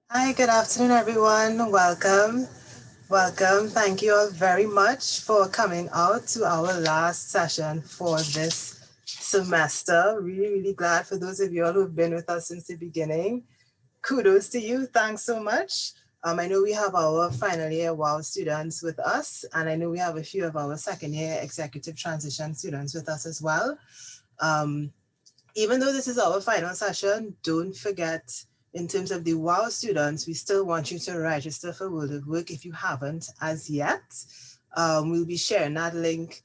Hi, good afternoon, everyone. Welcome. Welcome. Thank you all very much for coming out to our last session for this semester. Really glad for those of you all who've been with us since the beginning. Kudos to you. Thanks so much. I know we have our final year WOW students with us, and I know we have a few of our second year executive transition students with us as well. Um, Even though this is our final session, don't forget, in terms of the WOW students, we still want you to register for World of Work if you haven't as yet. We'll be sharing that link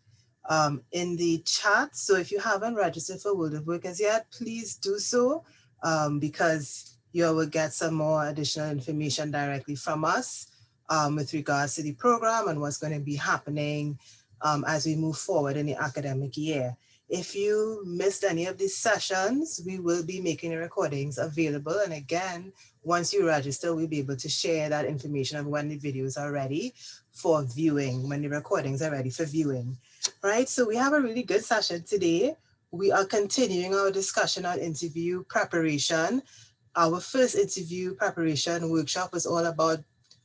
in the chat. So if you haven't registered for World of Work as yet, please do so, because you will get some more additional information directly from us with regards to the program and what's going to be happening as we move forward in the academic year. If you missed any of these sessions, we will be making the recordings available. And again, once you register, we'll be able to share that information of when the videos are ready for viewing, when the recordings are ready for viewing. Right, so we have a really good session today. We are continuing our discussion on interview preparation. Our first interview preparation workshop was all about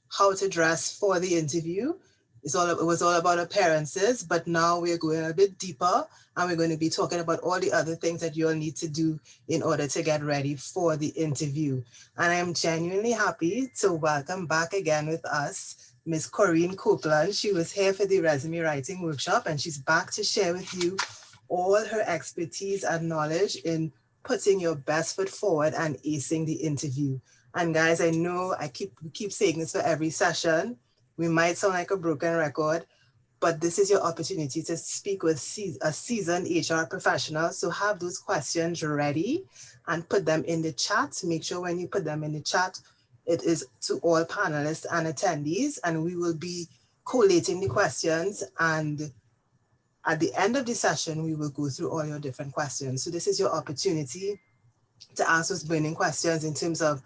how to dress for the interview. It was all about appearances, but now we're going a bit deeper and we're going to be talking about all the other things that you'll need to do in order to get ready for the interview. And I am genuinely happy to welcome back again with us Miss Corinne Copeland. She was here for the resume writing workshop and she's back to share with you all her expertise and knowledge in putting your best foot forward and acing the interview. And guys, I know we keep saying this for every session. We might sound like a broken record, but this is your opportunity to speak with a seasoned HR professional. So have those questions ready and put them in the chat. Make sure when you put them in the chat, it is to all panelists and attendees, and we will be collating the questions. And at the end of the session, we will go through all your different questions. So this is your opportunity to ask those burning questions in terms of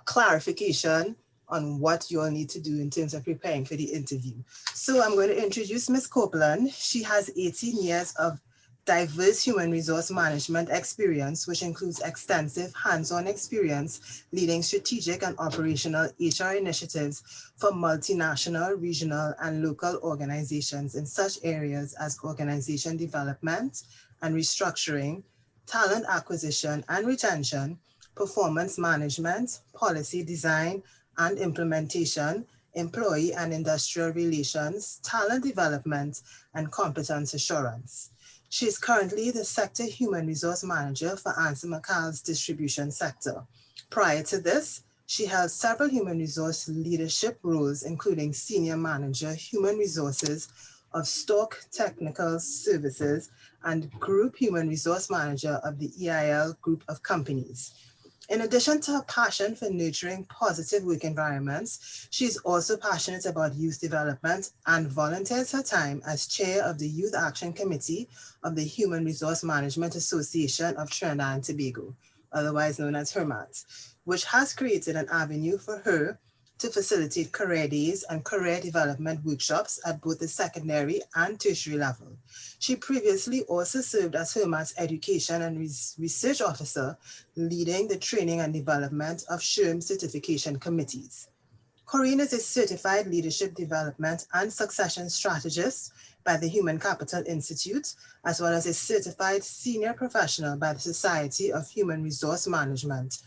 clarification on what you'll need to do in terms of preparing for the interview. So I'm going to introduce Ms. Copeland. She has 18 years of diverse human resource management experience, which includes extensive hands-on experience leading strategic and operational HR initiatives for multinational, regional, and local organizations in such areas as organization development and restructuring, talent acquisition and retention, performance management, policy design and implementation, employee and industrial relations, talent development, and competence assurance. She is currently the Sector Human Resource Manager for Ansell McAl's distribution sector. Prior to this, she held several human resource leadership roles, including Senior Manager, Human Resources of Stock Technical Services and Group Human Resource Manager of the EIL Group of Companies. In addition to her passion for nurturing positive work environments, she's also passionate about youth development and volunteers her time as chair of the Youth Action Committee of the Human Resource Management Association of Trinidad and Tobago, otherwise known as HRMAT, which has created an avenue for her to facilitate career days and career development workshops at both the secondary and tertiary level. She previously also served as HRMAT's education and research officer, leading the training and development of SHRM certification committees. Corinne is a certified leadership development and succession strategist by the Human Capital Institute, as well as a certified senior professional by the Society of Human Resource Management.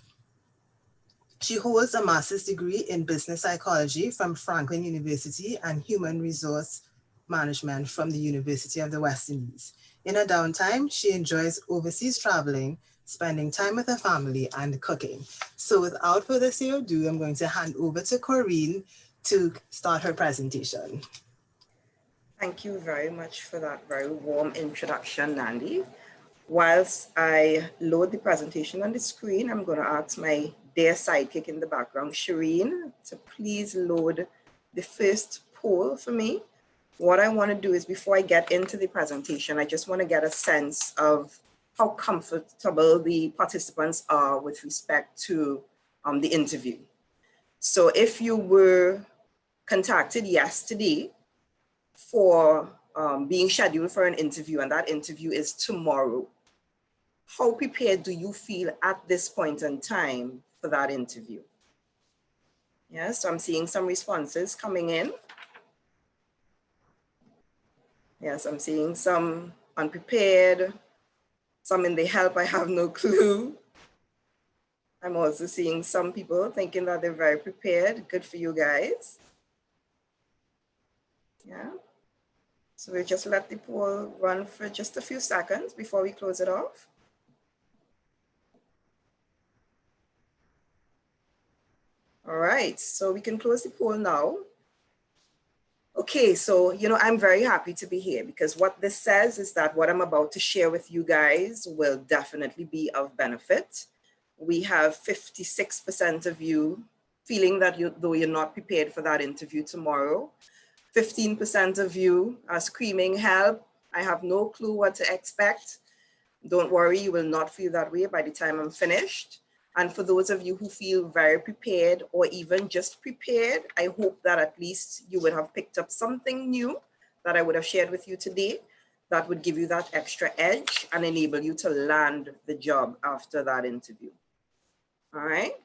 She holds a master's degree in business psychology from Franklin University and human resource management from the University of the West Indies. In her downtime, she enjoys overseas traveling, spending time with her family, and cooking. So without further ado, I'm going to hand over to Corinne to start her presentation. Thank you very much for that very warm introduction, Nandi. Whilst I load the presentation on the screen, I'm going to ask my dear sidekick in the background, Shireen, to please load the first poll for me. What I want to do is, before I get into the presentation, I just want to get a sense of how comfortable the participants are with respect to the interview. So if you were contacted yesterday for being scheduled for an interview, and that interview is tomorrow, how prepared do you feel at this point in time for that interview? Yes, so I'm seeing some responses coming in. Yes, I'm seeing some unprepared, some in the help, I have no clue. I'm also seeing some people thinking that they're very prepared. Good for you guys. Yeah. So we'll just let the poll run for just a few seconds before we close it off. All right, so we can close the poll now. Okay, so, I'm very happy to be here because what this says is that what I'm about to share with you guys will definitely be of benefit. We have 56% of you feeling that though you're not prepared for that interview tomorrow. 15% of you are screaming, help, I have no clue what to expect. Don't worry, you will not feel that way by the time I'm finished. And for those of you who feel very prepared or even just prepared, I hope that at least you would have picked up something new that I would have shared with you today that would give you that extra edge and enable you to land the job after that interview. All right.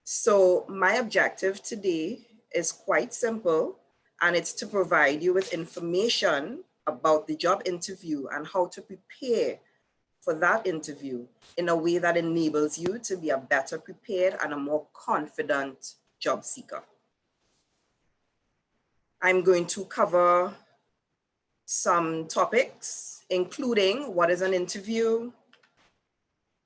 So my objective today is quite simple, and it's to provide you with information about the job interview and how to prepare for that interview in a way that enables you to be a better prepared and a more confident job seeker. I'm going to cover some topics, including what is an interview,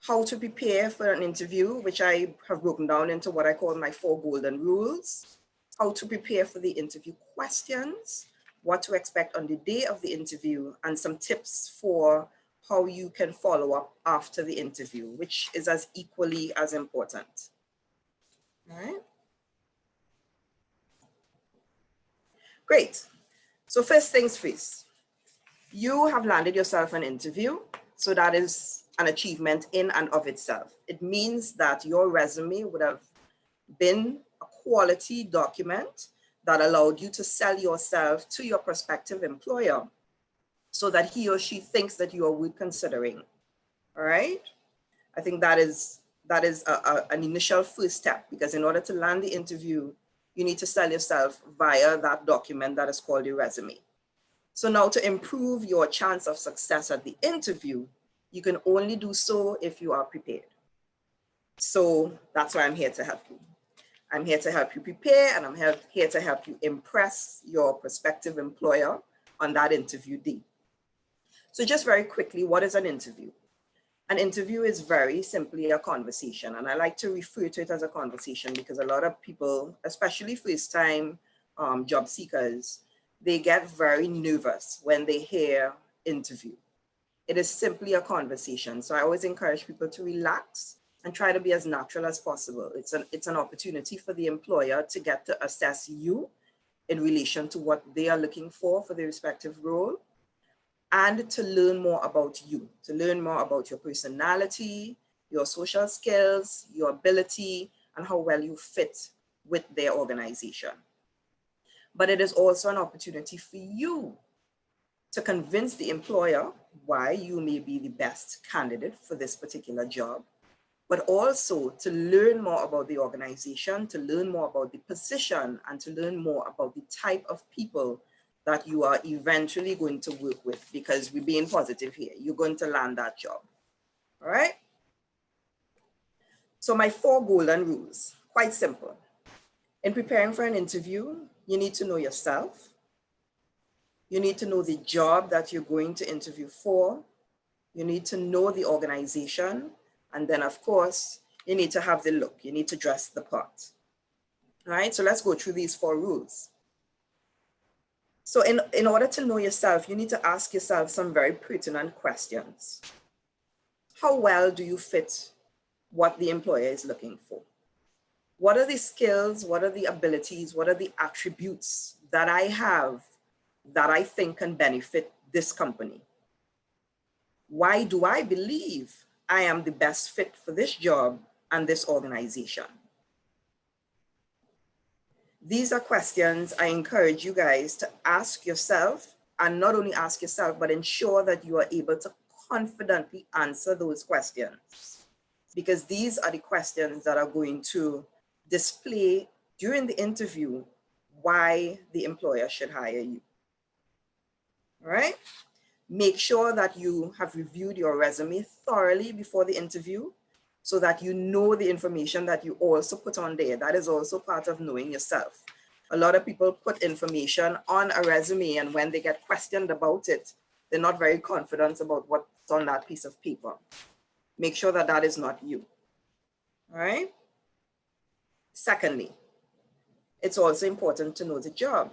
how to prepare for an interview, which I have broken down into what I call my 4 golden rules, how to prepare for the interview questions, what to expect on the day of the interview, and some tips for how you can follow up after the interview, which is as equally as important. All right. Great. So first things first, you have landed yourself an interview. So that is an achievement in and of itself. It means that your resume would have been a quality document that allowed you to sell yourself to your prospective employer so that he or she thinks that you are worth considering. All right. I think that is an initial first step, because in order to land the interview, you need to sell yourself via that document that is called your resume. So now, to improve your chance of success at the interview, you can only do so if you are prepared. So that's why I'm here to help you. I'm here to help you prepare, and I'm here to help you impress your prospective employer on that interview day. So just very quickly, what is an interview? An interview is very simply a conversation, and I like to refer to it as a conversation because a lot of people, especially first-time job seekers, they get very nervous when they hear interview. It is simply a conversation. So I always encourage people to relax and try to be as natural as possible. It's an opportunity for the employer to get to assess you in relation to what they are looking for their respective role, and to learn more about you, to learn more about your personality, your social skills, your ability, and how well you fit with their organization. But it is also an opportunity for you to convince the employer why you may be the best candidate for this particular job, but also to learn more about the organization, to learn more about the position, and to learn more about the type of people that you are eventually going to work with, because we're being positive here. You're going to land that job. All right? So my 4 golden rules, quite simple. In preparing for an interview, you need to know yourself. You need to know the job that you're going to interview for. You need to know the organization. And then, of course, you need to have the look. You need to dress the part. All right, so let's go through these 4 rules. So in order to know yourself, you need to ask yourself some very pertinent questions. How well do you fit what the employer is looking for? What are the skills? What are the abilities? What are the attributes that I have that I think can benefit this company? Why do I believe I am the best fit for this job and this organization? These are questions I encourage you guys to ask yourself, and not only ask yourself, but ensure that you are able to confidently answer those questions, because these are the questions that are going to display during the interview why the employer should hire you. All right? Make sure that you have reviewed your resume thoroughly before the interview so that you know the information that you also put on there. That is also part of knowing yourself. A lot of people put information on a resume, and when they get questioned about it, they're not very confident about what's on that piece of paper. Make sure that that is not you. All right? Secondly, it's also important to know the job.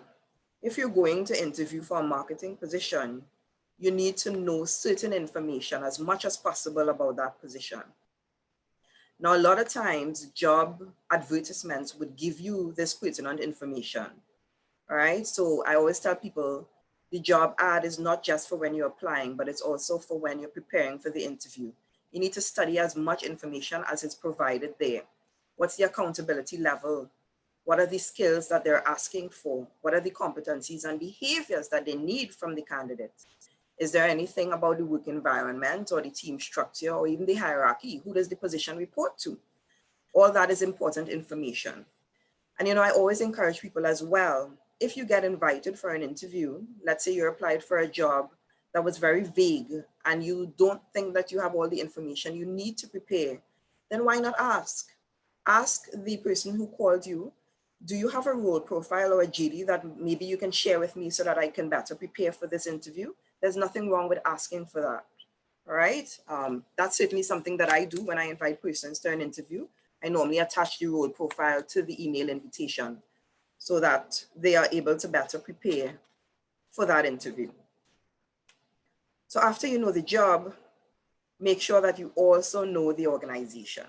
If you're going to interview for a marketing position, you need to know certain information as much as possible about that position. Now, a lot of times, job advertisements would give you this pertinent information. All right. So I always tell people the job ad is not just for when you're applying, but it's also for when you're preparing for the interview. You need to study as much information as is provided there. What's the accountability level? What are the skills that they're asking for? What are the competencies and behaviors that they need from the candidates? Is there anything about the work environment or the team structure or even the hierarchy? Who does the position report to? All that is important information. And, I always encourage people as well, if you get invited for an interview, let's say you applied for a job that was very vague and you don't think that you have all the information you need to prepare, then why not ask? Ask the person who called you, do you have a role profile or a JD that maybe you can share with me so that I can better prepare for this interview? There's nothing wrong with asking for that, all right? That's certainly something that I do when I invite persons to an interview. I normally attach the role profile to the email invitation so that they are able to better prepare for that interview. So after you know the job, make sure that you also know the organization.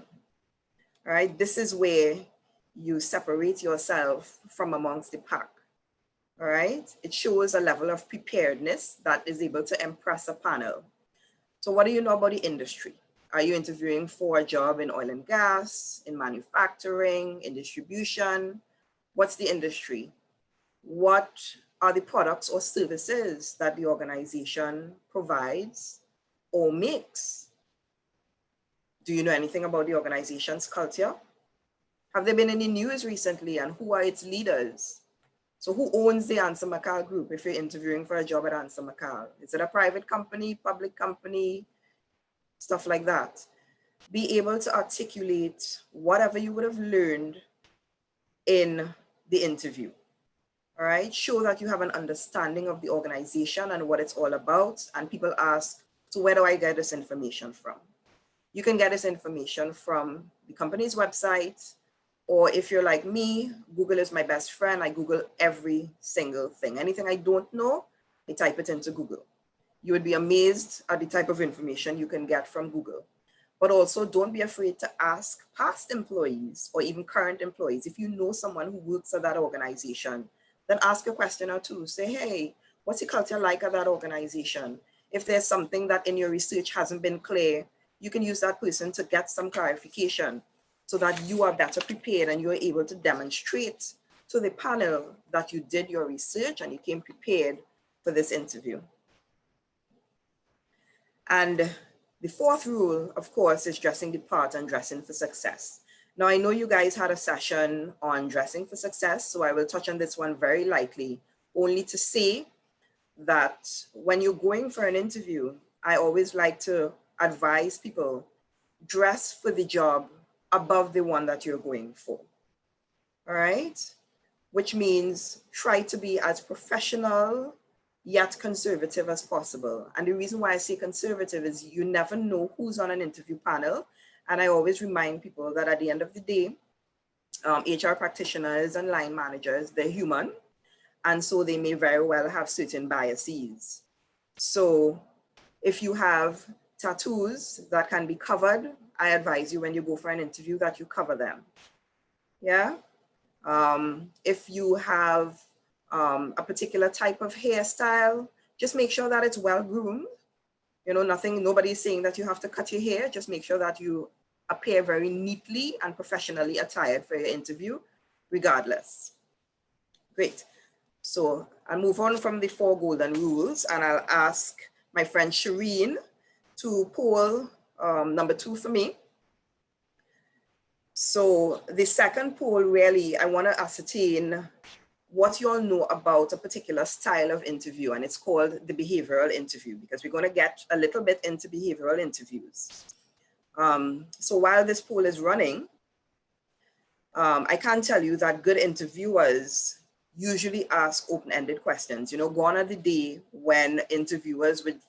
All right, this is where you separate yourself from amongst the pack. All right, it shows a level of preparedness that is able to impress a panel. So what do you know about the industry? Are you interviewing for a job in oil and gas, in manufacturing, in distribution? What's the industry? What are the products or services that the organization provides or makes? Do you know anything about the organization's culture? Have there been any news recently, and who are its leaders? So who owns the Ansa McCall Group if you're interviewing for a job at Ansa McCall? Is it a private company, public company, stuff like that? Be able to articulate whatever you would have learned in the interview. All right, show that you have an understanding of the organization and what it's all about. And people ask, so where do I get this information from? You can get this information from the company's website, or if you're like me, Google is my best friend. I Google every single thing. Anything I don't know, I type it into Google. You would be amazed at the type of information you can get from Google. But also don't be afraid to ask past employees or even current employees. If you know someone who works at that organization, then ask a question or two. Say, hey, what's the culture like at that organization? If there's something that in your research hasn't been clear, you can use that person to get some clarification so that you are better prepared and you're able to demonstrate to the panel that you did your research and you came prepared for this interview. And the fourth rule, of course, is dressing the part and dressing for success. Now, I know you guys had a session on dressing for success, so I will touch on this one very lightly, only to say that when you're going for an interview, I always like to advise people, dress for the job above the one that you're going for, all right? Which means try to be as professional yet conservative as possible. And the reason why I say conservative is you never know who's on an interview panel. And I always remind people that at the end of the day, HR practitioners and line managers, they're human. And so they may very well have certain biases. So if you have tattoos that can be covered, I advise you when you go for an interview that you cover them. Yeah. If you have a particular type of hairstyle, just make sure that it's well groomed. You know, nobody's saying that you have to cut your hair. Just make sure that you appear very neatly and professionally attired for your interview, regardless. Great. So I'll move on from the 4 golden rules and I'll ask my friend Shireen to poll number 2 for me. So the second poll, really, I want to ascertain what you all know about a particular style of interview, and it's called the behavioral interview, because we're going to get a little bit into behavioral interviews. So while this poll is running, I can tell you that good interviewers usually ask open-ended questions. You know, gone are the day when interviewers would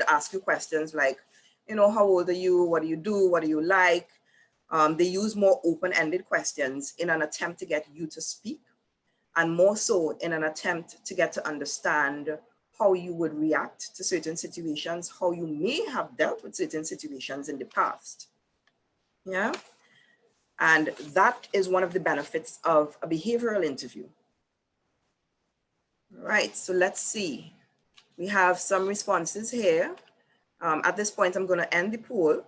ask you questions like, you know, how old are you? What do you do? What do you like? They use more open-ended questions in an attempt to get you to speak, and more so in an attempt to get to understand how you would react to certain situations, how you may have dealt with certain situations in the past. Yeah. And that is one of the benefits of a behavioral interview. All right, so let's see. We have some responses here. At this point, I'm going to end the poll.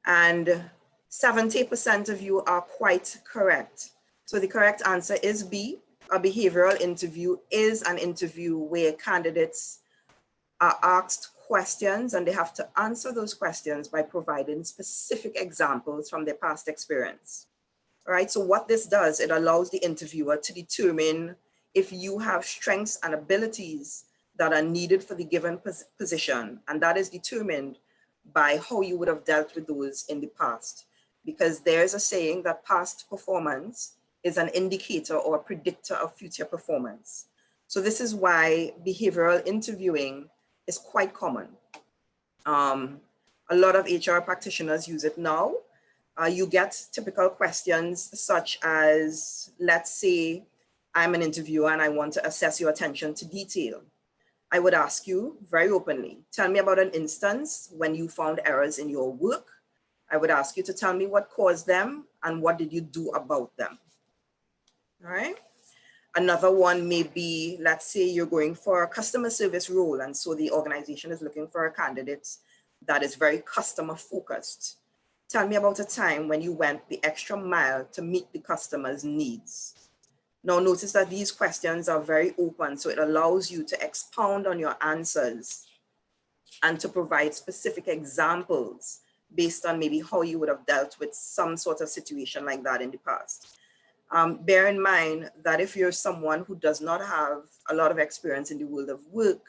And 70% of you are quite correct. So the correct answer is B. A behavioral interview is an interview where candidates are asked questions and they have to answer those questions by providing specific examples from their past experience. All right, so what this does, it allows the interviewer to determine if you have strengths and abilities that are needed for the given position, and that is determined by how you would have dealt with those in the past. Because there's a saying that past performance is an indicator or a predictor of future performance. So this is why behavioral interviewing is quite common. A lot of HR practitioners use it now. You get typical questions such as, let's say I'm an interviewer and I want to assess your attention to detail. I would ask you very openly, tell me about an instance when you found errors in your work. I would ask you to tell me what caused them and what did you do about them. All right. Another one may be, let's say you're going for a customer service role, and so the organization is looking for a candidate that is very customer focused. Tell me about a time when you went the extra mile to meet the customer's needs. Now notice that these questions are very open, so it allows you to expound on your answers and to provide specific examples based on maybe how you would have dealt with some sort of situation like that in the past. Bear in mind that if you're someone who does not have a lot of experience in the world of work,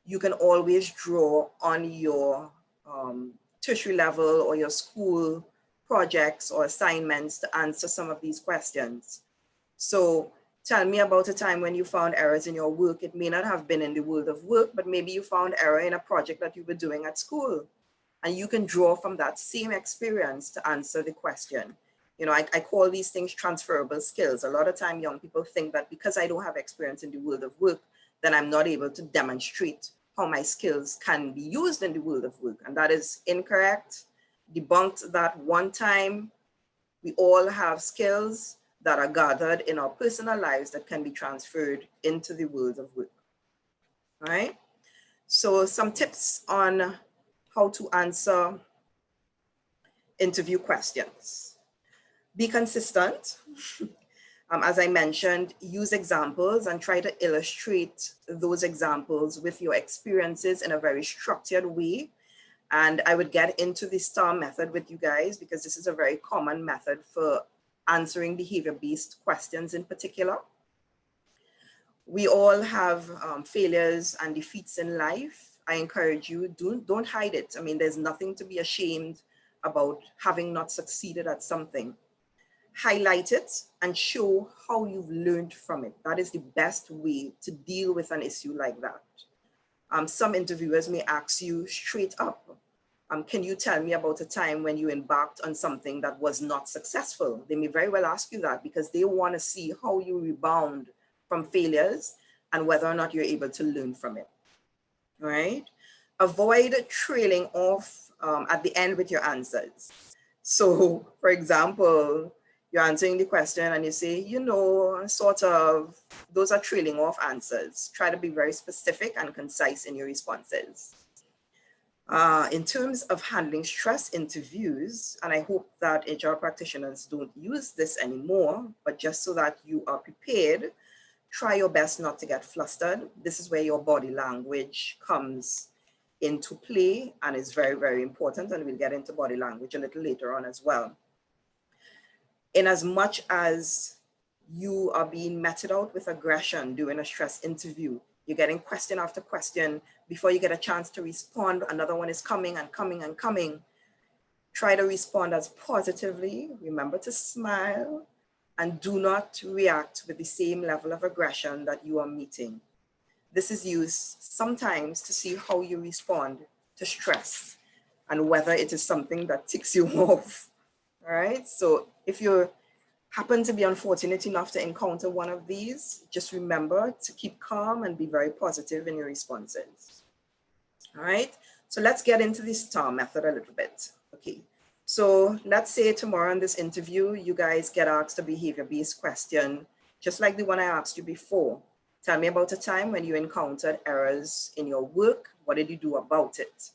you can always draw on your tertiary level or your school projects or assignments to answer some of these questions. So tell me about a time when you found errors in your work. It may not have been in the world of work, but maybe you found error in a project that you were doing at school. And you can draw from that same experience to answer the question. You know, I call these things transferable skills. A lot of time young people think that because I don't have experience in the world of work, then I'm not able to demonstrate how my skills can be used in the world of work. And that is incorrect. Debunked that one time. We all have skills that are gathered in our personal lives that can be transferred into the world of work. All right. So some tips on how to answer interview questions. Be consistent. As I mentioned, use examples and try to illustrate those examples with your experiences in a very structured way. And I would get into the STAR method with you guys because this is a very common method for answering behavior-based questions in particular. We all have failures and defeats in life. I encourage you, don't hide it. I mean, there's nothing to be ashamed about having not succeeded at something. Highlight it and show how you've learned from it. That is the best way to deal with an issue like that. Some interviewers may ask you straight up, can you tell me about a time when you embarked on something that was not successful? They may very well ask you that because they want to see how you rebound from failures and whether or not you're able to learn from it. All right? Avoid trailing off at the end with your answers. So, for example, you're answering the question and you say, you know, sort of, those are trailing off answers. Try to be very specific and concise in your responses. In terms of handling stress interviews, and I hope that HR practitioners don't use this anymore, but just so that you are prepared, try your best not to get flustered. This is where your body language comes into play and is very, very important. And we'll get into body language a little later on as well. In as much as you are being meted out with aggression during a stress interview, you're getting question after question. Before you get a chance to respond, another one is coming and coming and coming. Try to respond as positively. Remember to smile and do not react with the same level of aggression that you are meeting. This is used sometimes to see how you respond to stress and whether it is something that ticks you off. All right. So if you happen to be unfortunate enough to encounter one of these, just remember to keep calm and be very positive in your responses. All right. So let's get into the STAR method a little bit. Okay. So let's say tomorrow in this interview, you guys get asked a behavior-based question, just like the one I asked you before. Tell me about a time when you encountered errors in your work. What did you do about it?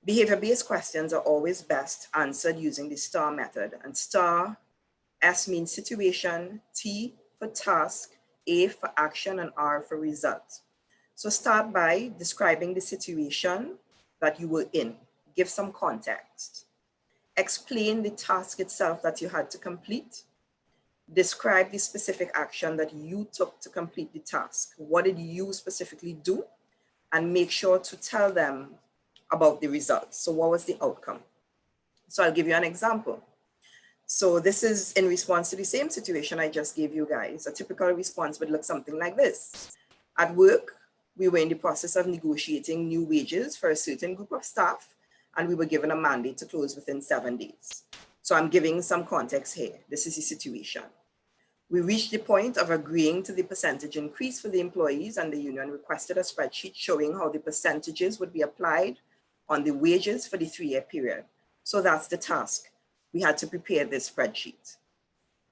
Behavior-based questions are always best answered using the STAR method. And STAR, S means situation, T for task, A for action, and R for result. So start by describing the situation that you were in. Give some context. Explain the task itself that you had to complete. Describe the specific action that you took to complete the task. What did you specifically do? And make sure to tell them about the results. So what was the outcome? So I'll give you an example. So this is in response to the same situation I just gave you guys. A typical response would look something like this. At work, we were in the process of negotiating new wages for a certain group of staff, and we were given a mandate to close within 7 days. So I'm giving some context here. This is the situation. We reached the point of agreeing to the percentage increase for the employees, and the union requested a spreadsheet showing how the percentages would be applied on the wages for the 3-year period. So that's the task. We had to prepare this spreadsheet.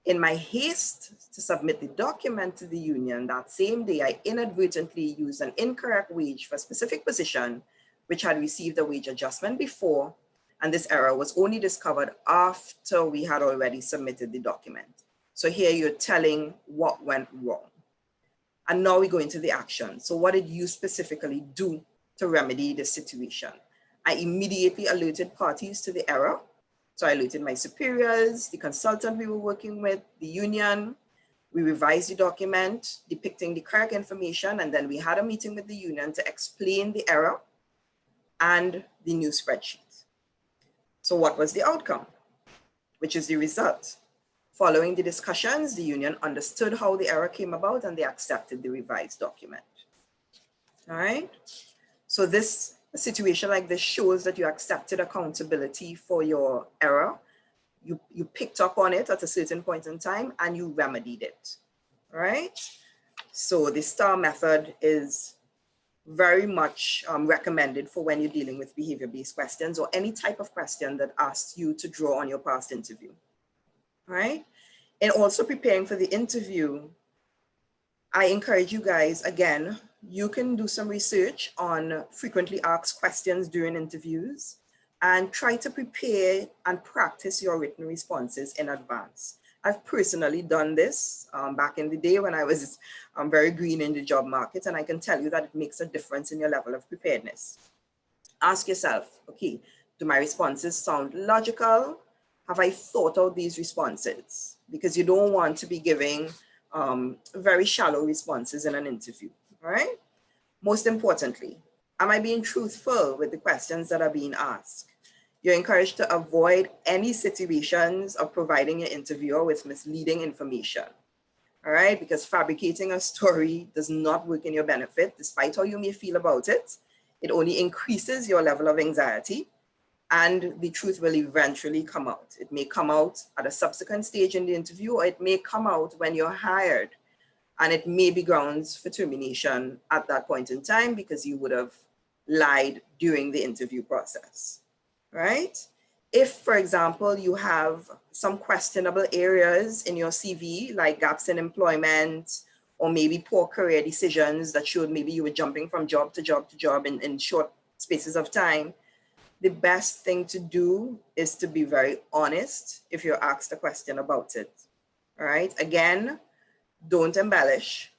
In my haste to submit the document to the union that same day, I inadvertently used an incorrect wage for a specific position, which had received a wage adjustment before, and this error was only discovered after we had already submitted the document. So here you're telling what went wrong. And now we go into the action. So what did you specifically do to remedy the situation? I immediately alerted parties to the error. So I alerted my superiors, the consultant we were working with, the union. We revised the document depicting the correct information, and then we had a meeting with the union to explain the error and the new spreadsheet. So what was the outcome? Which is the result. Following the discussions, the union understood how the error came about and they accepted the revised document. All right. So this situation like this shows that you accepted accountability for your error. You picked up on it at a certain point in time and you remedied it. All right. So the STAR method is very much recommended for when you're dealing with behavior-based questions or any type of question that asks you to draw on your past interview. Right? And also preparing for the interview, I encourage you guys, again, you can do some research on frequently asked questions during interviews and try to prepare and practice your written responses in advance. I've personally done this back in the day when I was very green in the job market, and I can tell you that it makes a difference in your level of preparedness. Ask yourself, okay, do my responses sound logical? Have I thought out these responses? Because you don't want to be giving very shallow responses in an interview, all right? Most importantly, am I being truthful with the questions that are being asked? You're encouraged to avoid any situations of providing your interviewer with misleading information, all right? Because fabricating a story does not work in your benefit, despite how you may feel about it. It only increases your level of anxiety, and the truth will eventually come out. It may come out at a subsequent stage in the interview, or it may come out when you're hired, and it may be grounds for termination at that point in time because you would have lied during the interview process, right? If, for example, you have some questionable areas in your CV, like gaps in employment, or maybe poor career decisions that showed maybe you were jumping from job to job to job in short spaces of time, the best thing to do is to be very honest if you're asked a question about it. All right. Again, don't embellish.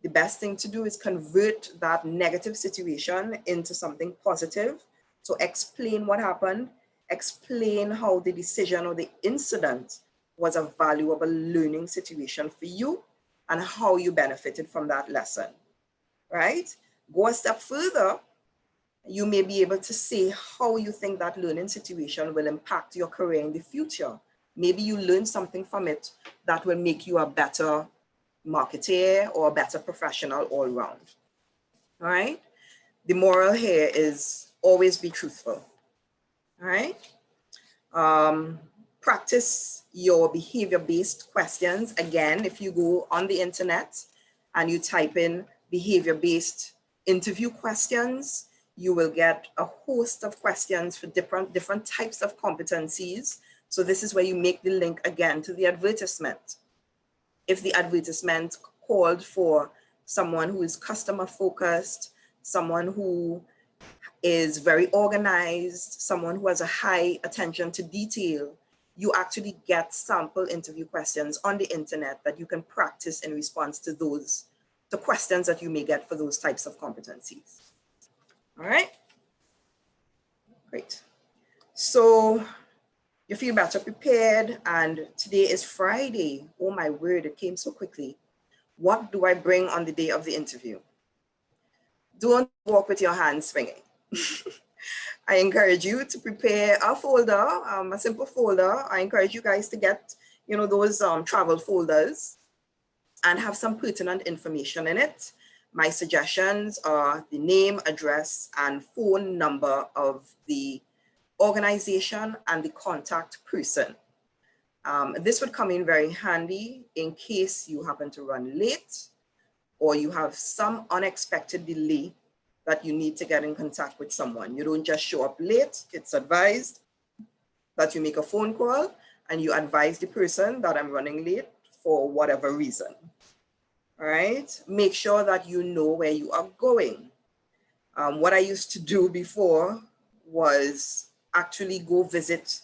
the best thing to do is convert that negative situation into something positive. So explain what happened, explain how the decision or the incident was a valuable learning situation for you and how you benefited from that lesson, right? Go a step further, you may be able to say how you think that learning situation will impact your career in the future. Maybe you learn something from it that will make you a better marketer or a better professional all around. All right. The moral here is always be truthful. All right. Practice your behavior-based questions. Again, if you go on the internet and you type in behavior-based interview questions, you will get a host of questions for different types of competencies. So this is where you make the link again to the advertisement. If the advertisement called for someone who is customer focused, someone who is very organized, someone who has a high attention to detail, you actually get sample interview questions on the internet that you can practice in response to those, the questions that you may get for those types of competencies. All right, great. So you feel better prepared, and today is Friday. Oh my word, it came so quickly. What do I bring on the day of the interview? Don't walk with your hands swinging. I encourage you to prepare a folder, a simple folder. I encourage you guys to get, those travel folders and have some pertinent information in it. My suggestions are the name, address, and phone number of the organization and the contact person. This would come in very handy in case you happen to run late or you have some unexpected delay that you need to get in contact with someone. You don't just show up late. It's advised that you make a phone call and you advise the person that I'm running late for whatever reason. All right, make sure that you know where you are going. What I used to do before was actually go visit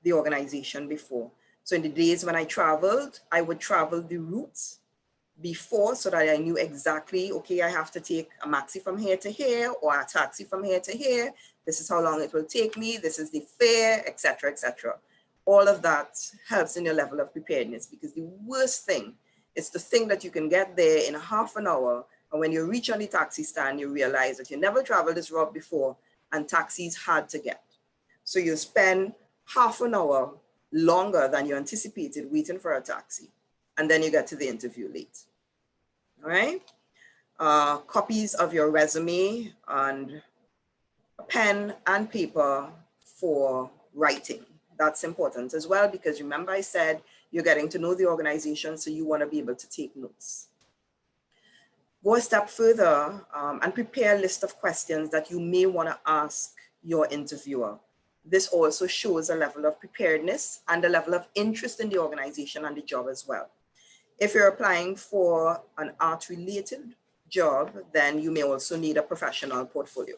the organization before. So in the days when I traveled, I would travel the routes before so that I knew exactly, okay, I have to take a maxi from here to here or a taxi from here to here. This is how long it will take me. This is the fare, etc., etc. All of that helps in your level of preparedness, because the worst thing is to think that you can get there in a half an hour, and when you reach on the taxi stand, you realize that you never traveled this route before and taxis hard to get. So you spend half an hour longer than you anticipated waiting for a taxi, and then you get to the interview late. All right. Copies of your resume and a pen and paper for writing. That's important as well, because remember I said you're getting to know the organization, so you want to be able to take notes. Go a step further and prepare a list of questions that you may want to ask your interviewer. This also shows a level of preparedness and a level of interest in the organization and the job as well. If you're applying for an art-related job, then you may also need a professional portfolio.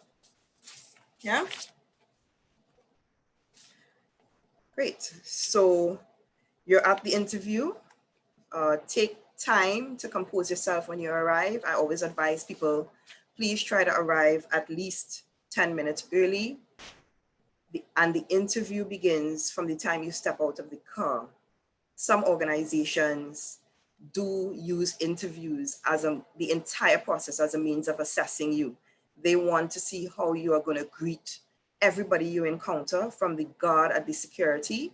Yeah? Great. So you're at the interview. Take time to compose yourself when you arrive. I always advise people, please try to arrive at least 10 minutes early. And the interview begins from the time you step out of the car. Some organizations do use interviews as the entire process as a means of assessing you. They want to see how you are going to greet everybody you encounter, from the guard at the security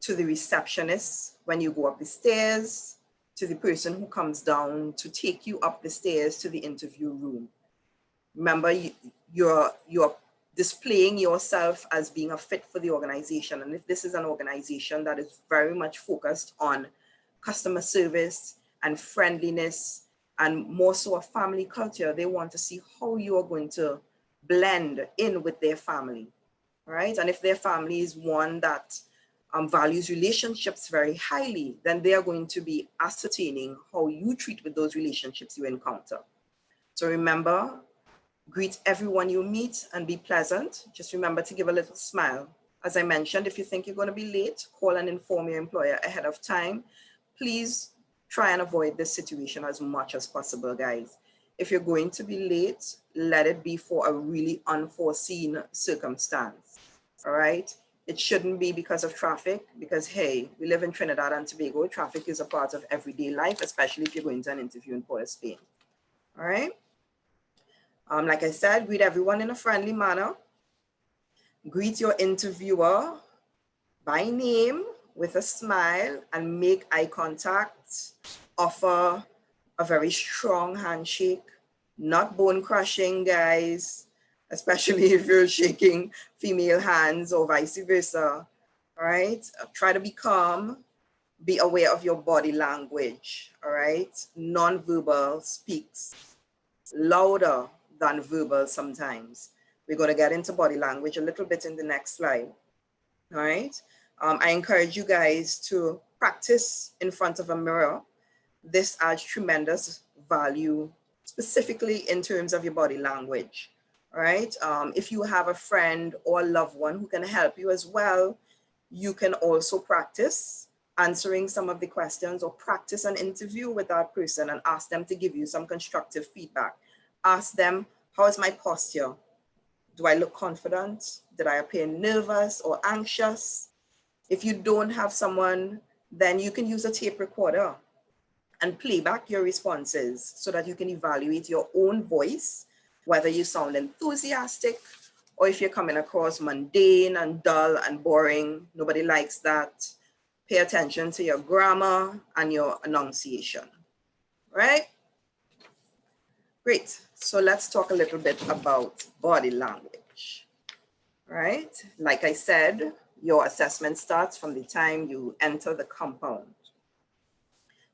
to the receptionist when you go up the stairs, to the person who comes down to take you up the stairs to the interview room. Remember, you're displaying yourself as being a fit for the organization. And if this is an organization that is very much focused on customer service and friendliness, and more so a family culture, they want to see how you are going to blend in with their family, right? And if their family is one that values relationships very highly, then they are going to be ascertaining how you treat with those relationships you encounter. So remember, greet everyone you meet and be pleasant. Just remember to give a little smile. As I mentioned, if you think you're going to be late, call and inform your employer ahead of time. Please try and avoid this situation as much as possible, guys. If you're going to be late, let it be for a really unforeseen circumstance, all right? It shouldn't be because of traffic, because hey, we live in Trinidad and Tobago. Traffic is a part of everyday life, especially if you're going to an interview in Port of Spain, all right? Like I said, greet everyone in a friendly manner. Greet your interviewer by name with a smile and make eye contact. Offer a very strong handshake, not bone crushing, guys, especially if you're shaking female hands or vice versa. All right, try to be calm, be aware of your body language. All right, non-verbal speaks louder than verbal sometimes. We're going to get into body language a little bit in the next slide. All right. I encourage you guys to practice in front of a mirror. This adds tremendous value, specifically in terms of your body language. All right. If you have a friend or a loved one who can help you as well, you can also practice answering some of the questions or practice an interview with that person and ask them to give you some constructive feedback. Ask them, how is my posture? Do I look confident? Did I appear nervous or anxious? If you don't have someone, then you can use a tape recorder and play back your responses so that you can evaluate your own voice, whether you sound enthusiastic or if you're coming across mundane and dull and boring. Nobody likes that. Pay attention to your grammar and your enunciation, right? Great. So let's talk a little bit about body language, right? Like I said, your assessment starts from the time you enter the compound.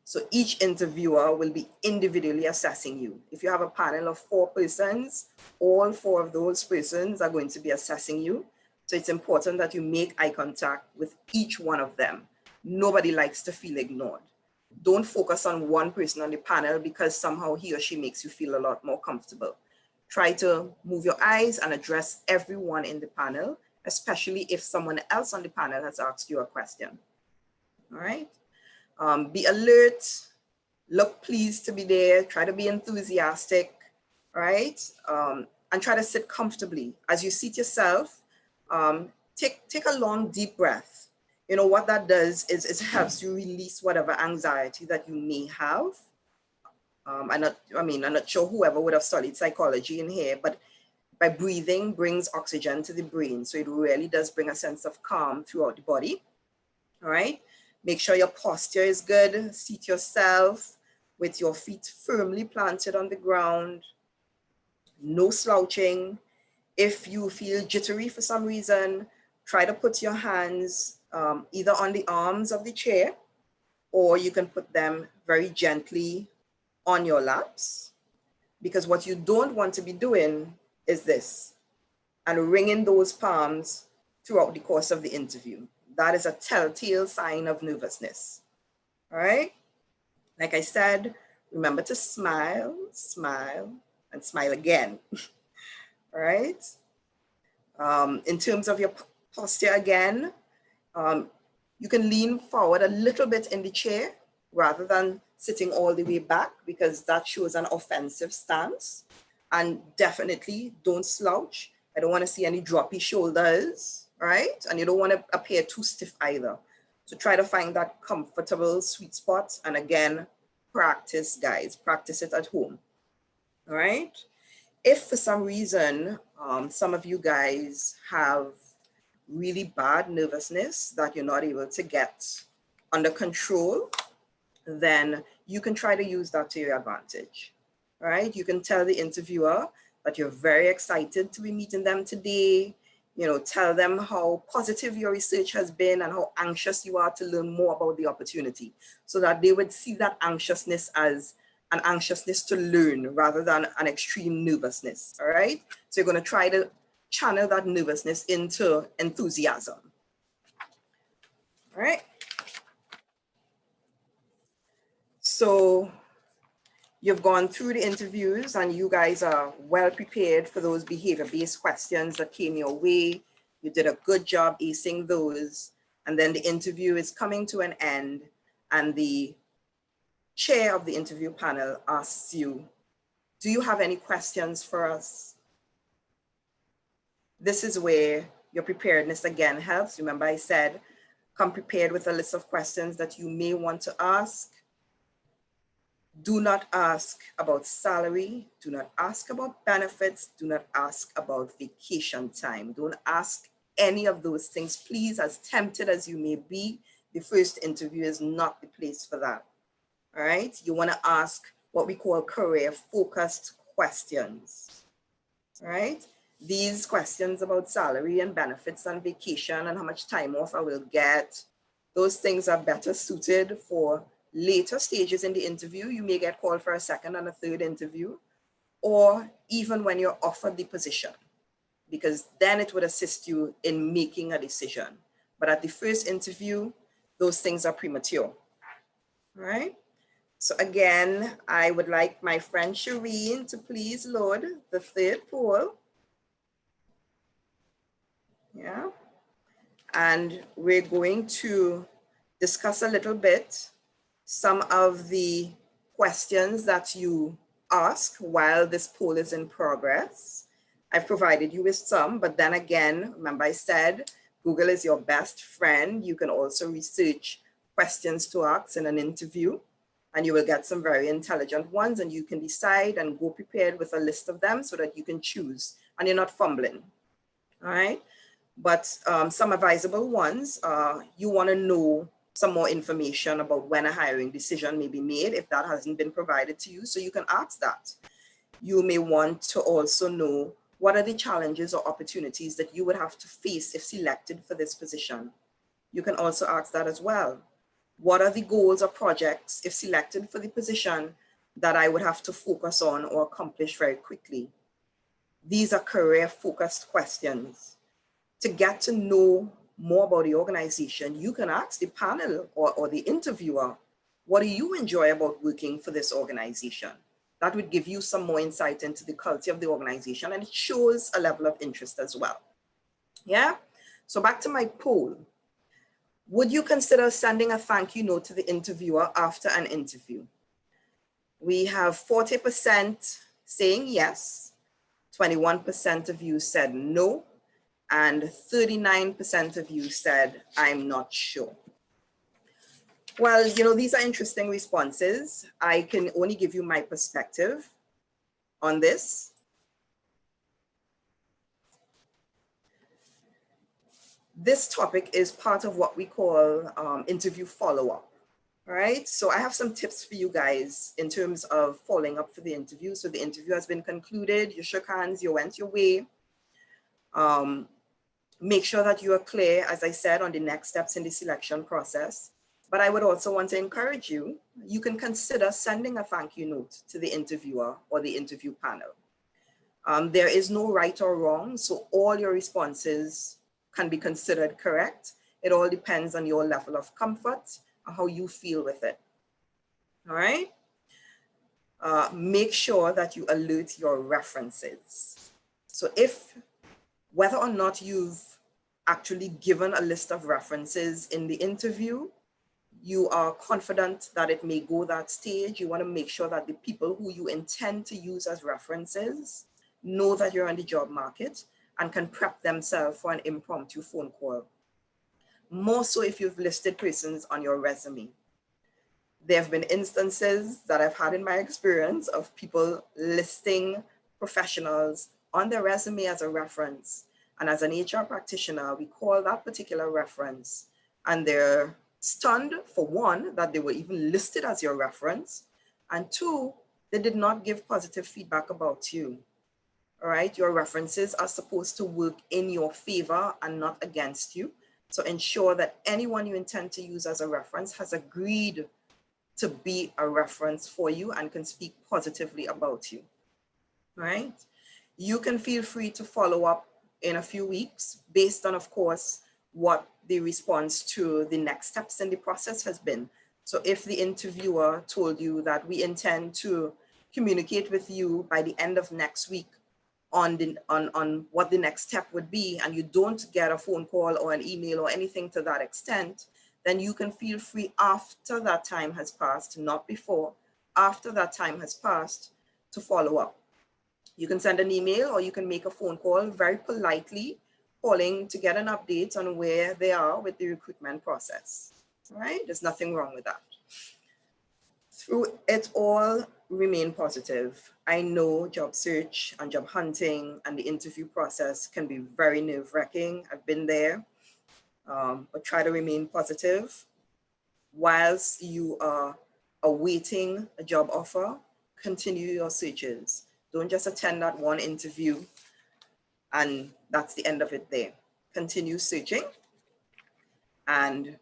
So each interviewer will be individually assessing you. If you have a panel of 4 persons, all 4 of those persons are going to be assessing you. So it's important that you make eye contact with each one of them. Nobody likes to feel ignored. Don't focus on one person on the panel because somehow he or she makes you feel a lot more comfortable. Try to move your eyes and address everyone in the panel, especially if someone else on the panel has asked you a question. All right. Be alert, look pleased to be there, try to be enthusiastic, right? And try to sit comfortably. As you seat yourself, take a long, deep breath. You know, what that does is it helps you release whatever anxiety that you may have. I'm not sure whoever would have studied psychology in here, but by breathing brings oxygen to the brain. So it really does bring a sense of calm throughout the body, all right? Make sure your posture is good. Seat yourself with your feet firmly planted on the ground. No slouching. If you feel jittery for some reason, try to put your hands either on the arms of the chair, or you can put them very gently on your laps. Because what you don't want to be doing is this, and wringing those palms throughout the course of the interview. That is a telltale sign of nervousness. All right. Like I said, remember to smile, smile, and smile again. All right. In terms of your posture again, you can lean forward a little bit in the chair rather than sitting all the way back, because that shows an offensive stance. And definitely don't slouch. I don't want to see any droppy shoulders, right? And you don't want to appear too stiff either. So try to find that comfortable sweet spot. And again, practice, guys, practice it at home, all right? If for some reason, some of you guys have really bad nervousness that you're not able to get under control, then you can try to use that to your advantage, right? You can tell the interviewer that you're very excited to be meeting them today. You know, tell them how positive your research has been and how anxious you are to learn more about the opportunity, so that they would see that anxiousness as an anxiousness to learn rather than an extreme nervousness, all right? So you're going to try to channel that nervousness into enthusiasm, all right? So you've gone through the interviews and you guys are well prepared for those behavior-based questions that came your way. You did a good job acing those. And then the interview is coming to an end and the chair of the interview panel asks you, do you have any questions for us? This is where your preparedness again helps. Remember I said, come prepared with a list of questions that you may want to ask. Do not ask about salary. Do not ask about benefits. Do not ask about vacation time. Don't ask any of those things. Please, as tempted as you may be, the first interview is not the place for that. All right. You want to ask what we call career focused questions. All right. These questions about salary and benefits and vacation and how much time off I will get, those things are better suited for later stages in the interview. You may get called for a second and a third interview, or even when you're offered the position, because then it would assist you in making a decision. But at the first interview, those things are premature. All right. So again, I would like my friend Shireen to please load the third poll. Yeah. And we're going to discuss a little bit some of the questions that you ask while this poll is in progress. I've provided you with some, but then again, remember I said, Google is your best friend. You can also research questions to ask in an interview, and you will get some very intelligent ones, and you can decide and go prepared with a list of them so that you can choose and you're not fumbling. All right. But some advisable ones, you want to know some more information about when a hiring decision may be made if that hasn't been provided to you. So you can ask that. You may want to also know what are the challenges or opportunities that you would have to face if selected for this position. You can also ask that as well. What are the goals or projects if selected for the position that I would have to focus on or accomplish very quickly? These are career focused questions. To get to know more about the organization, you can ask the panel or the interviewer, what do you enjoy about working for this organization? That would give you some more insight into the culture of the organization, and it shows a level of interest as well. Yeah, so back to my poll. Would you consider sending a thank you note to the interviewer after an interview? We have 40% saying yes, 21% of you said no, and 39% of you said, I'm not sure. Well, you know, these are interesting responses. I can only give you my perspective on this. This topic is part of what we call interview follow-up, right? So I have some tips for you guys in terms of following up for the interview. So the interview has been concluded, you shook hands, you went your way. Make sure that you are clear, as I said, on the next steps in the selection process. But I would also want to encourage you, you can consider sending a thank you note to the interviewer or the interview panel. There is no right or wrong, so all your responses can be considered correct. It all depends on your level of comfort and how you feel with it. All right? Make sure that you alert your references. So whether or not you've actually given a list of references in the interview, you are confident that it may go that stage. You want to make sure that the people who you intend to use as references know that you're on the job market and can prep themselves for an impromptu phone call. More so if you've listed persons on your resume. There have been instances that I've had in my experience of people listing professionals on their resume as a reference. And as an HR practitioner, we call that particular reference, and they're stunned, for one, that they were even listed as your reference, and two, they did not give positive feedback about you. All right, your references are supposed to work in your favor and not against you. So ensure that anyone you intend to use as a reference has agreed to be a reference for you and can speak positively about you. All right, you can feel free to follow up in a few weeks based on, of course, what the response to the next steps in the process has been. So if the interviewer told you that we intend to communicate with you by the end of next week on what the next step would be, and you don't get a phone call or an email or anything to that extent, then you can feel free after that time has passed, not before, after that time has passed, to follow up. You can send an email or you can make a phone call, very politely calling to get an update on where they are with the recruitment process, right? There's nothing wrong with that. Through it all, remain positive. I know job search and job hunting and the interview process can be very nerve-wracking. I've been there, but try to remain positive. Whilst you are awaiting a job offer, continue your searches. Don't just attend that one interview and that's the end of it there. Continue searching and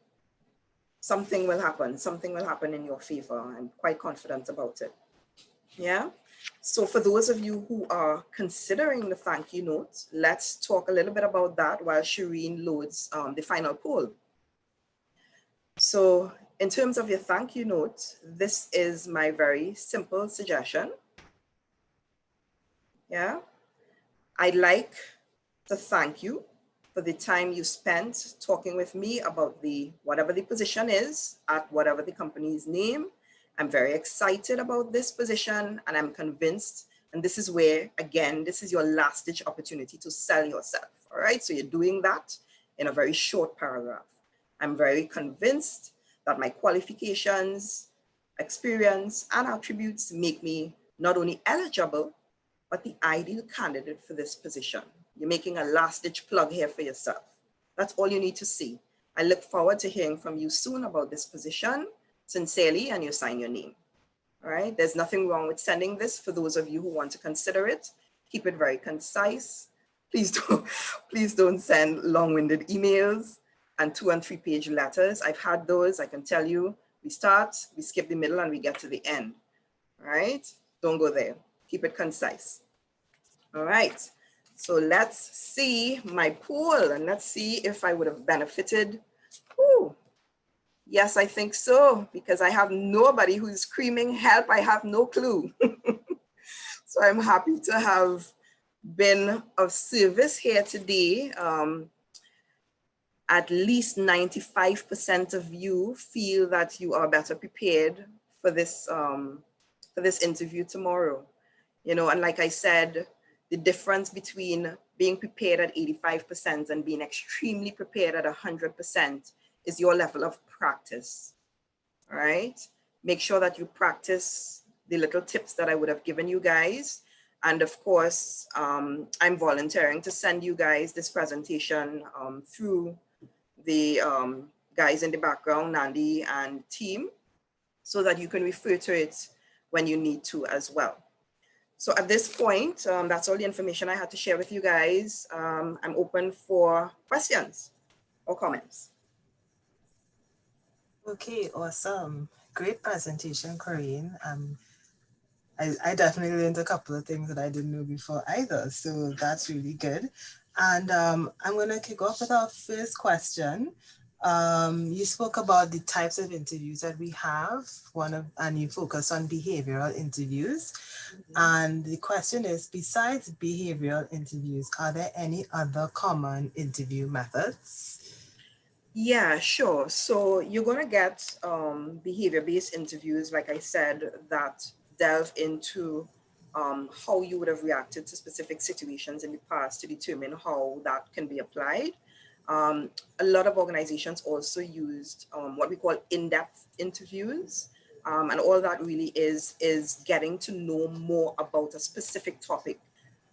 something will happen. Something will happen in your favor. I'm quite confident about it. Yeah. So for those of you who are considering the thank you note, let's talk a little bit about that while Shireen loads the final poll. So in terms of your thank you note, this is my very simple suggestion. Yeah. I'd like to thank you for the time you spent talking with me about whatever the position is at whatever the company's name. I'm very excited about this position and I'm convinced, and this is where, again, this is your last ditch opportunity to sell yourself, all right? So you're doing that in a very short paragraph. I'm very convinced that my qualifications, experience, and attributes make me not only eligible, but the ideal candidate for this position. You're making a last-ditch plug here for yourself. That's all you need to see. I look forward to hearing from you soon about this position. Sincerely, and you sign your name. All right, there's nothing wrong with sending this for those of you who want to consider it. Keep it very concise. Please don't send long-winded emails and 2- and 3-page letters. I've had those, I can tell you. We start, we skip the middle, and we get to the end. All right, don't go there. Keep it concise. All right, so let's see my poll and let's see if I would have benefited. Ooh. Yes, I think so, because I have nobody who's screaming help. I have no clue. So I'm happy to have been of service here today. At least 95% of you feel that you are better prepared for this interview tomorrow. You know, and like I said, the difference between being prepared at 85% and being extremely prepared at 100% is your level of practice, all right? Make sure that you practice the little tips that I would have given you guys. And of course, I'm volunteering to send you guys this presentation through the guys in the background, Nandi and team, so that you can refer to it when you need to as well. So at this point, that's all the information I had to share with you guys. I'm open for questions or comments. Okay, awesome. Great presentation, Corinne. I definitely learned a couple of things that I didn't know before either, so that's really good. And I'm going to kick off with our first question. You spoke about the types of interviews that we have, and you focus on behavioral interviews. Mm-hmm. And the question is, besides behavioral interviews, are there any other common interview methods? Yeah, sure. So you're going to get behavior-based interviews, like I said, that delve into how you would have reacted to specific situations in the past to determine how that can be applied. A lot of organizations also used what we call in-depth interviews. And all that really is getting to know more about a specific topic.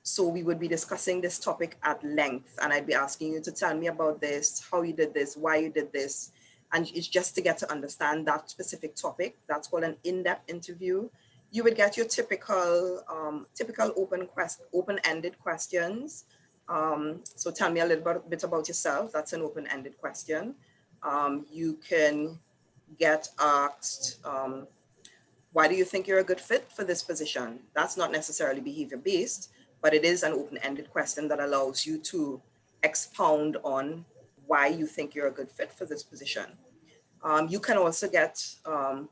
So we would be discussing this topic at length, and I'd be asking you to tell me about this, how you did this, why you did this. And it's just to get to understand that specific topic. That's called an in-depth interview. You would get your typical open-ended questions. So tell me a little bit about yourself. That's an open-ended question. You can get asked, why do you think you're a good fit for this position? That's not necessarily behavior-based, but it is an open-ended question that allows you to expound on why you think you're a good fit for this position. You can also get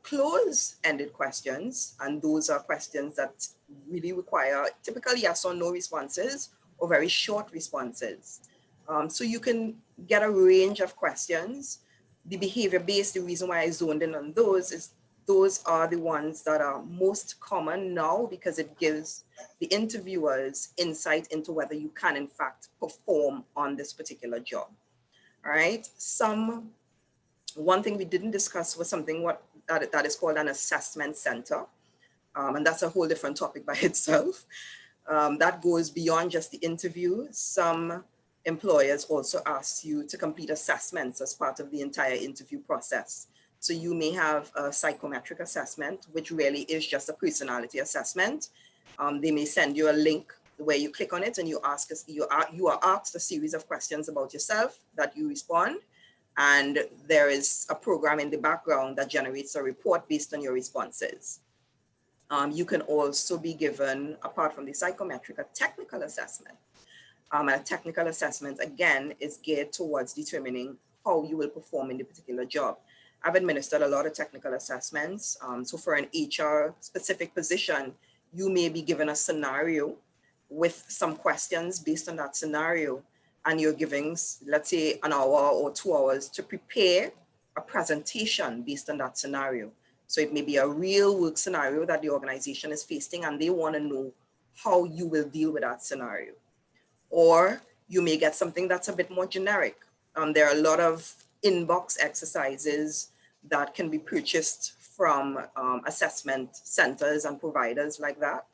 close-ended questions, and those are questions that really require typical yes or no responses or very short responses. So you can get a range of questions, the behavior-based, the reason why I zoned in on those is those are the ones that are most common now because it gives the interviewers insight into whether you can in fact perform on this particular job. All right. One thing we didn't discuss was something that is called an assessment center. And that's a whole different topic by itself. That goes beyond just the interview. Some employers also ask you to complete assessments as part of the entire interview process. So you may have a psychometric assessment, which really is just a personality assessment. They may send you a link where you click on it and you are asked a series of questions about yourself that you respond. And there is a program in the background that generates a report based on your responses. You can also be given, apart from the psychometric, a technical assessment. A technical assessment, again, is geared towards determining how you will perform in the particular job. I've administered a lot of technical assessments. So for an HR specific position, you may be given a scenario with some questions based on that scenario. And you're giving, let's say, an hour or 2 hours to prepare a presentation based on that scenario. So it may be a real work scenario that the organization is facing and they want to know how you will deal with that scenario. Or you may get something that's a bit more generic. There are a lot of inbox exercises that can be purchased from assessment centers and providers like that,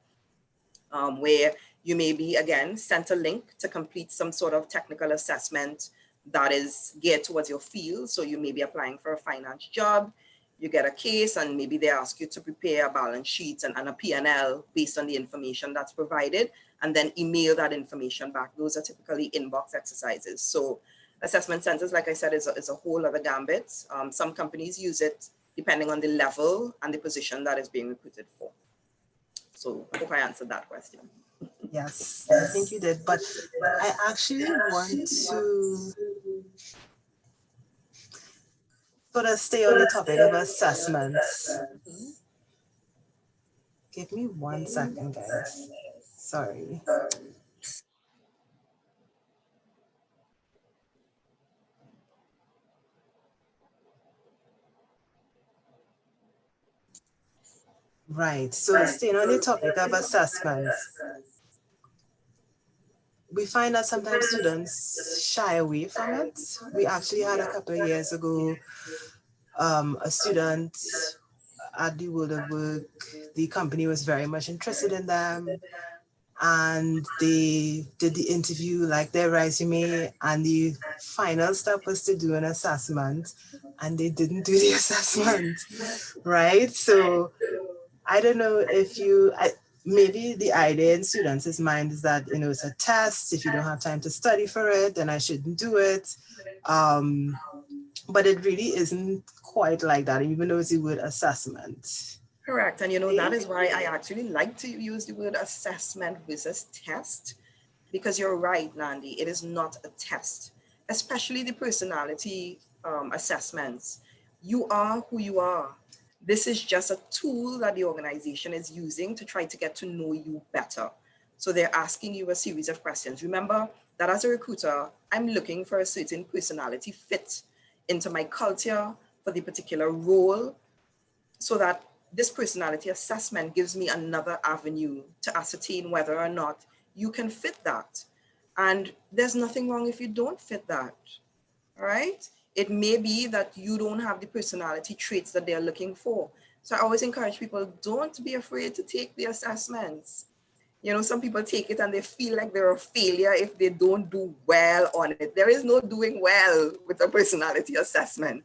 where you may be, again, sent a link to complete some sort of technical assessment that is geared towards your field. So you may be applying for a finance job, you get a case, and maybe they ask you to prepare a balance sheet and a P&L based on the information that's provided, and then email that information back. Those are typically inbox exercises. So assessment centers, like I said, is a whole other gambit. Some companies use it depending on the level and the position that is being recruited for. So I hope I answered that question. Yes, I think you did, but I actually want to sort of stay on the topic of assessments. Give me 1 second, guys. Sorry. Right, so staying on the topic of assessments, we find that sometimes students shy away from it. We actually had a couple of years ago, a student at the World of Work, the company was very much interested in them, and they did the interview, like their resume, and the final step was to do an assessment, and they didn't do the assessment, right? So I don't know if maybe the idea in students' mind is that, you know, it's a test. If you don't have time to study for it, then I shouldn't do it. But it really isn't quite like that, even though it's the word assessment. Correct. And, you know, that is why I actually like to use the word assessment versus test, because you're right, Nandi, it is not a test, especially the personality assessments. You are who you are. This is just a tool that the organization is using to try to get to know you better. So they're asking you a series of questions. Remember that as a recruiter, I'm looking for a certain personality fit into my culture for the particular role, so that this personality assessment gives me another avenue to ascertain whether or not you can fit that. And there's nothing wrong if you don't fit that, all right? It may be that you don't have the personality traits that they're looking for. So I always encourage people, don't be afraid to take the assessments. You know, some people take it and they feel like they're a failure if they don't do well on it. There is no doing well with a personality assessment,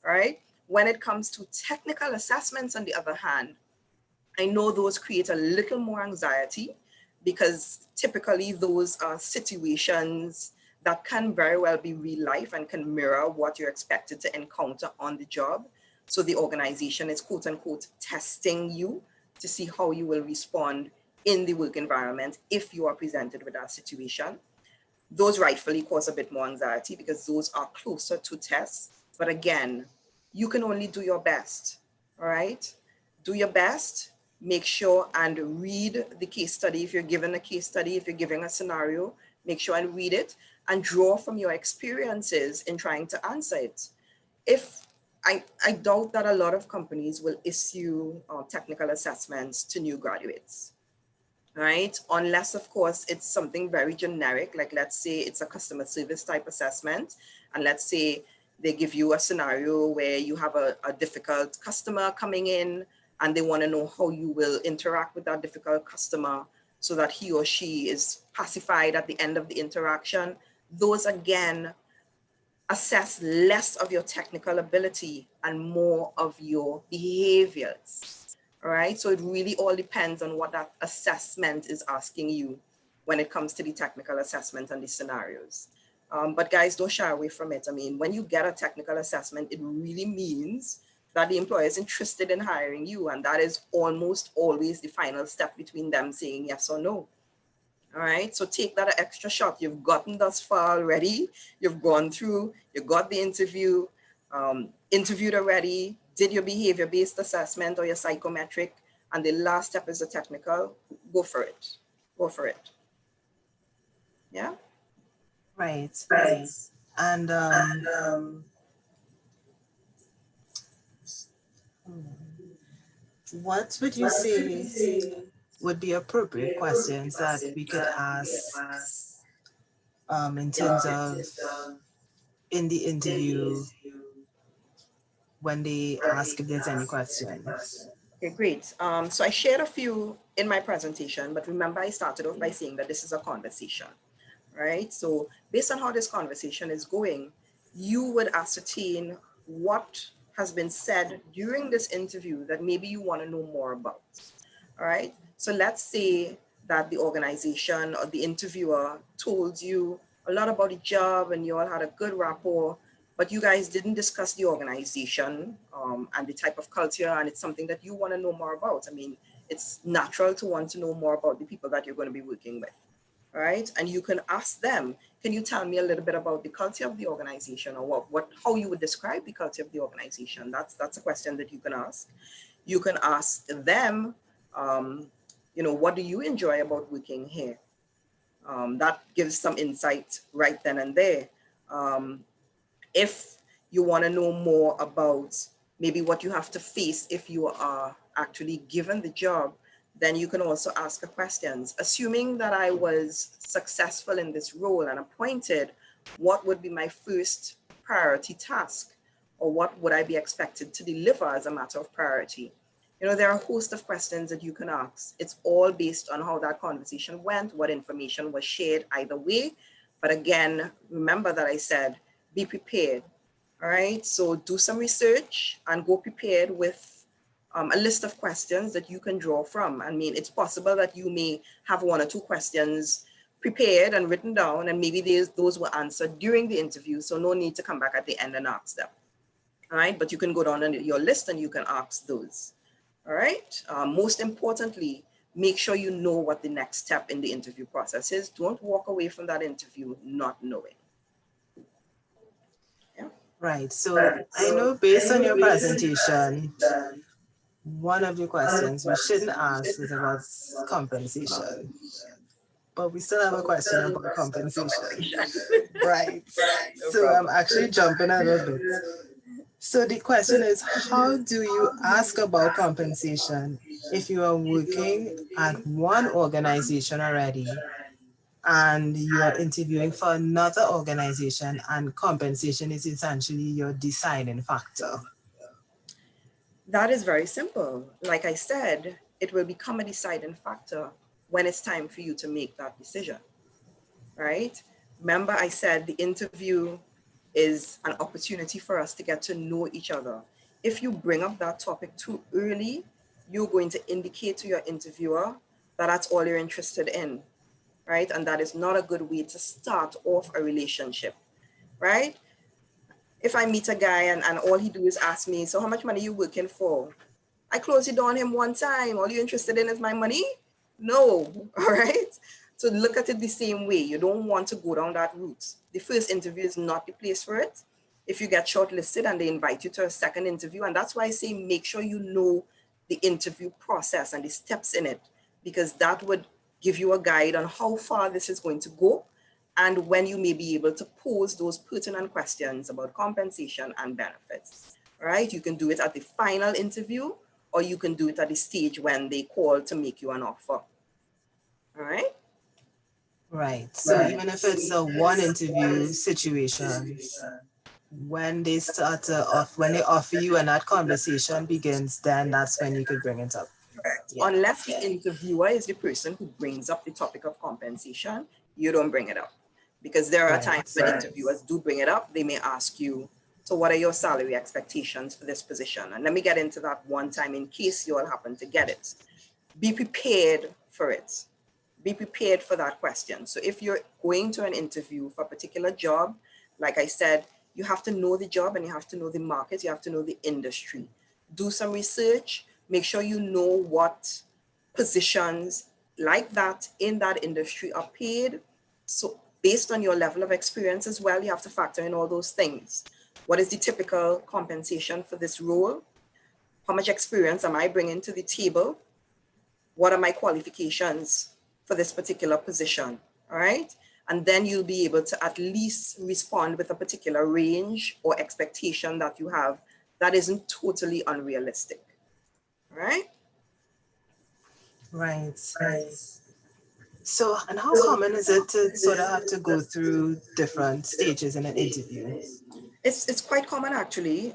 all right? When it comes to technical assessments, on the other hand, I know those create a little more anxiety, because typically those are situations that can very well be real life and can mirror what you're expected to encounter on the job. So the organization is, quote unquote, testing you to see how you will respond in the work environment if you are presented with that situation. Those rightfully cause a bit more anxiety because those are closer to tests. But again, you can only do your best, all right? Do your best, make sure and read the case study. If you're given a case study, if you're giving a scenario, make sure and read it and draw from your experiences in trying to answer it. if I doubt that a lot of companies will issue technical assessments to new graduates, right? Unless, of course, it's something very generic, like let's say it's a customer service type assessment, and let's say they give you a scenario where you have a difficult customer coming in and they want to know how you will interact with that difficult customer so that he or she is pacified at the end of the interaction. Those, again, assess less of your technical ability and more of your behaviors. All right. So it really all depends on what that assessment is asking you when it comes to the technical assessment and the scenarios. But guys, don't shy away from it. I mean, when you get a technical assessment, it really means that the employer is interested in hiring you. And that is almost always the final step between them saying yes or no. All right, so take that extra shot. You've gotten thus far already. You've gone through, you got the interview, interviewed already, did your behavior-based assessment or your psychometric, and the last step is the technical. Go for it. Go for it. Yeah? Right. And what would you say would be appropriate questions that we could ask in terms of in the interview when they ask if there's any questions? Okay, great. So I shared a few in my presentation, but remember I started off by saying that this is a conversation, right? So based on how this conversation is going, you would ascertain what has been said during this interview that maybe you want to know more about. All right. So let's say that the organization or the interviewer told you a lot about the job and you all had a good rapport, but you guys didn't discuss the organization and the type of culture, and it's something that you want to know more about. I mean, it's natural to want to know more about the people that you're going to be working with. All right. And you can ask them, can you tell me a little bit about the culture of the organization, or how you would describe the culture of the organization? That's a question that you can ask. You can ask them, what do you enjoy about working here? That gives some insight right then and there. If you want to know more about maybe what you have to face if you are actually given the job, then you can also ask questions. Assuming that I was successful in this role and appointed, what would be my first priority task? Or what would I be expected to deliver as a matter of priority? There are a host of questions that you can ask. It's all based on how that conversation went, what information was shared either way. But again, remember that I said, be prepared. All right, so do some research and go prepared with a list of questions that you can draw from. I mean, it's possible that you may have one or two questions prepared and written down, and maybe those were answered during the interview, so no need to come back at the end and ask them. All right, but you can go down on your list and you can ask those. All right, most importantly, make sure you know what the next step in the interview process is. Don't walk away from that interview not knowing. Yeah. Right. So I know based on your presentation, one of the questions we shouldn't ask is about compensation. But we still have a question about compensation. Right. So I'm actually jumping a little bit. So the question is, how do you ask about compensation if you are working at one organization already and you are interviewing for another organization and compensation is essentially your deciding factor? That is very simple. Like I said, it will become a deciding factor when it's time for you to make that decision, right? Remember, I said the interview is an opportunity for us to get to know each other. If you bring up that topic too early, you're going to indicate to your interviewer that that's all you're interested in, right? And that is not a good way to start off a relationship, right? If I meet a guy and all he do is ask me, so how much money are you working for? I close it on him one time. All you're interested in is my money? No, all right? So look at it the same way. You don't want to go down that route. The first interview is not the place for it. If you get shortlisted and they invite you to a second interview, and that's why I say make sure you know the interview process and the steps in it, because that would give you a guide on how far this is going to go and when you may be able to pose those pertinent questions about compensation and benefits. All right, you can do it at the final interview, or you can do it at the stage when they call to make you an offer. All right. Right. So even if it's a one interview situation, when they when they offer you and that conversation begins, then that's when you could bring it up. Correct. Yeah. Unless the interviewer is the person who brings up the topic of compensation, you don't bring it up. Because there are times when interviewers do bring it up, they may ask you, so what are your salary expectations for this position? And let me get into that one time in case you all happen to get it. Be prepared for it. Be prepared for that question. So if you're going to an interview for a particular job, like I said, you have to know the job and you have to know the market, you have to know the industry. Do some research, make sure you know what positions like that in that industry are paid. So based on your level of experience as well, you have to factor in all those things. What is the typical compensation for this role? How much experience am I bringing to the table? What are my qualifications for this particular position? All right. And then you'll be able to at least respond with a particular range or expectation that you have that isn't totally unrealistic. All right. Right. So, and how common is it to sort of have to go through different stages in an interview? It's quite common actually.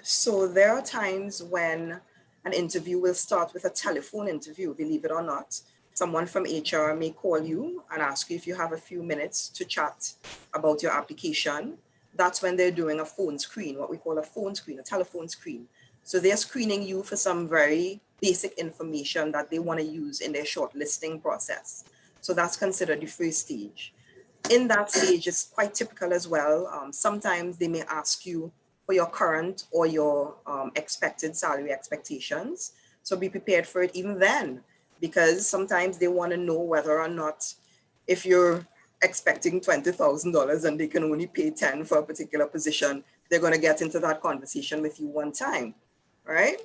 So there are times when an interview will start with a telephone interview, believe it or not. Someone from HR may call you and ask you if you have a few minutes to chat about your application. That's when they're doing a phone screen, what we call a phone screen, a telephone screen. So they're screening you for some very basic information that they want to use in their shortlisting process. So that's considered the first stage. In that stage, it's quite typical as well. Sometimes they may ask you for your current or your expected salary expectations. So be prepared for it even then, because sometimes they want to know whether or not, if you're expecting $20,000 and they can only pay 10 for a particular position, they're going to get into that conversation with you one time, right?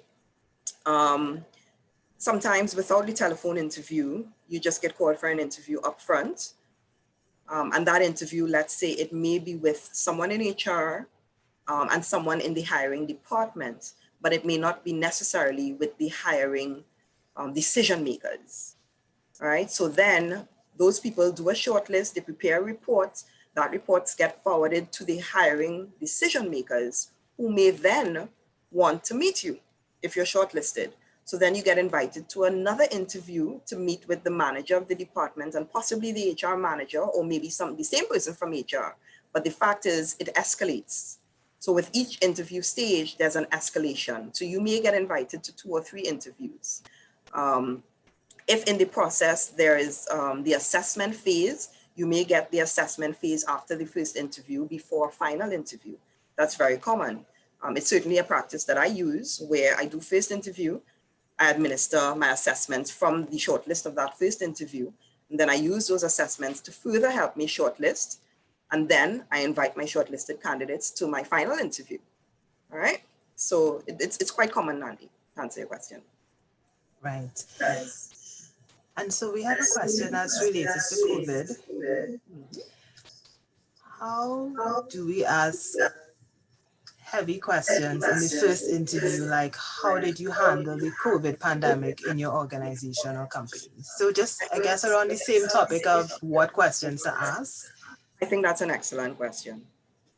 Sometimes without the telephone interview, you just get called for an interview up front. And that interview, let's say it may be with someone in HR and someone in the hiring department, but it may not be necessarily with the hiring decision makers. All right. So then those people do a shortlist, they prepare a report, that reports get forwarded to the hiring decision makers who may then want to meet you if you're shortlisted. So then you get invited to another interview to meet with the manager of the department and possibly the HR manager, or maybe the same person from HR. But the fact is it escalates. So with each interview stage, there's an escalation. So you may get invited to 2 or 3 interviews. If in the process there is the assessment phase, you may get the assessment phase after the first interview before final interview. That's very common. It's certainly a practice that I use where I do first interview, I administer my assessments from the shortlist of that first interview, and then I use those assessments to further help me shortlist, and then I invite my shortlisted candidates to my final interview. All right. So it's quite common, Nandi, to answer your question. Right. And so we have a question that's related to COVID. How do we ask heavy questions in the first interview, like how did you handle the COVID pandemic in your organization or company? So just, I guess, around the same topic of what questions to ask. I think that's an excellent question.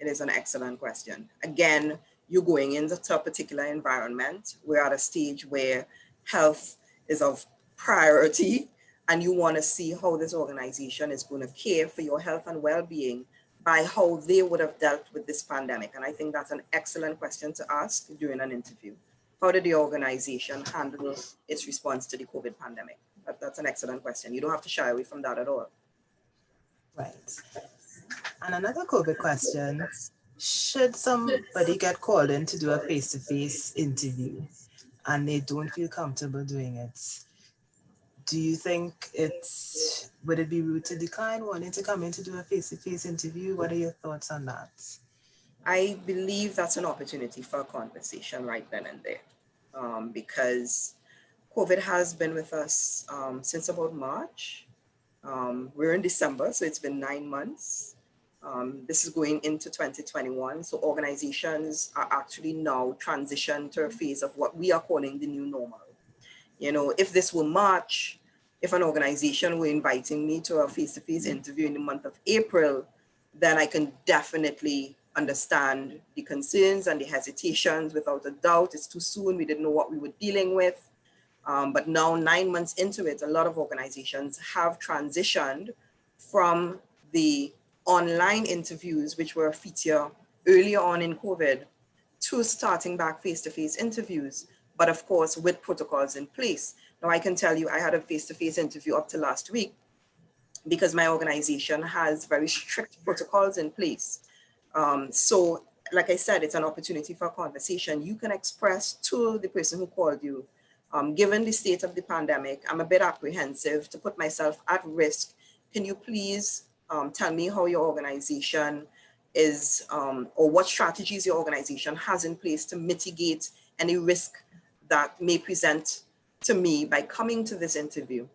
It is an excellent question. Again, you're going into a particular environment. We're at a stage where health is of priority, and you want to see how this organization is going to care for your health and well-being by how they would have dealt with this pandemic. And I think that's an excellent question to ask during an interview. How did the organization handle its response to the COVID pandemic? That's an excellent question. You don't have to shy away from that at all. Right. And another COVID question, should somebody get called in to do a face-to-face interview and they don't feel comfortable doing it, do you think would it be rude to decline wanting to come in to do a face-to-face interview? What are your thoughts on that? I believe that's an opportunity for a conversation right then and there, because COVID has been with us since about March. We're in December, so it's been 9 months. This is going into 2021. So organizations are actually now transitioned to a phase of what we are calling the new normal. You know, if this were March, if an organization were inviting me to a face-to-face interview in the month of April, then I can definitely understand the concerns and the hesitations without a doubt. It's too soon. We didn't know what we were dealing with. But now 9 months into it, a lot of organizations have transitioned from the online interviews, which were a feature earlier on in COVID, to starting back face-to-face interviews, but of course with protocols in place. Now I can tell you I had a face-to-face interview up to last week because my organization has very strict protocols in place. So like I said, it's an opportunity for a conversation. You can express to the person who called you, given the state of the pandemic, I'm a bit apprehensive to put myself at risk. Can you please tell me how your organization is, or what strategies your organization has in place to mitigate any risk that may present to me by coming to this interview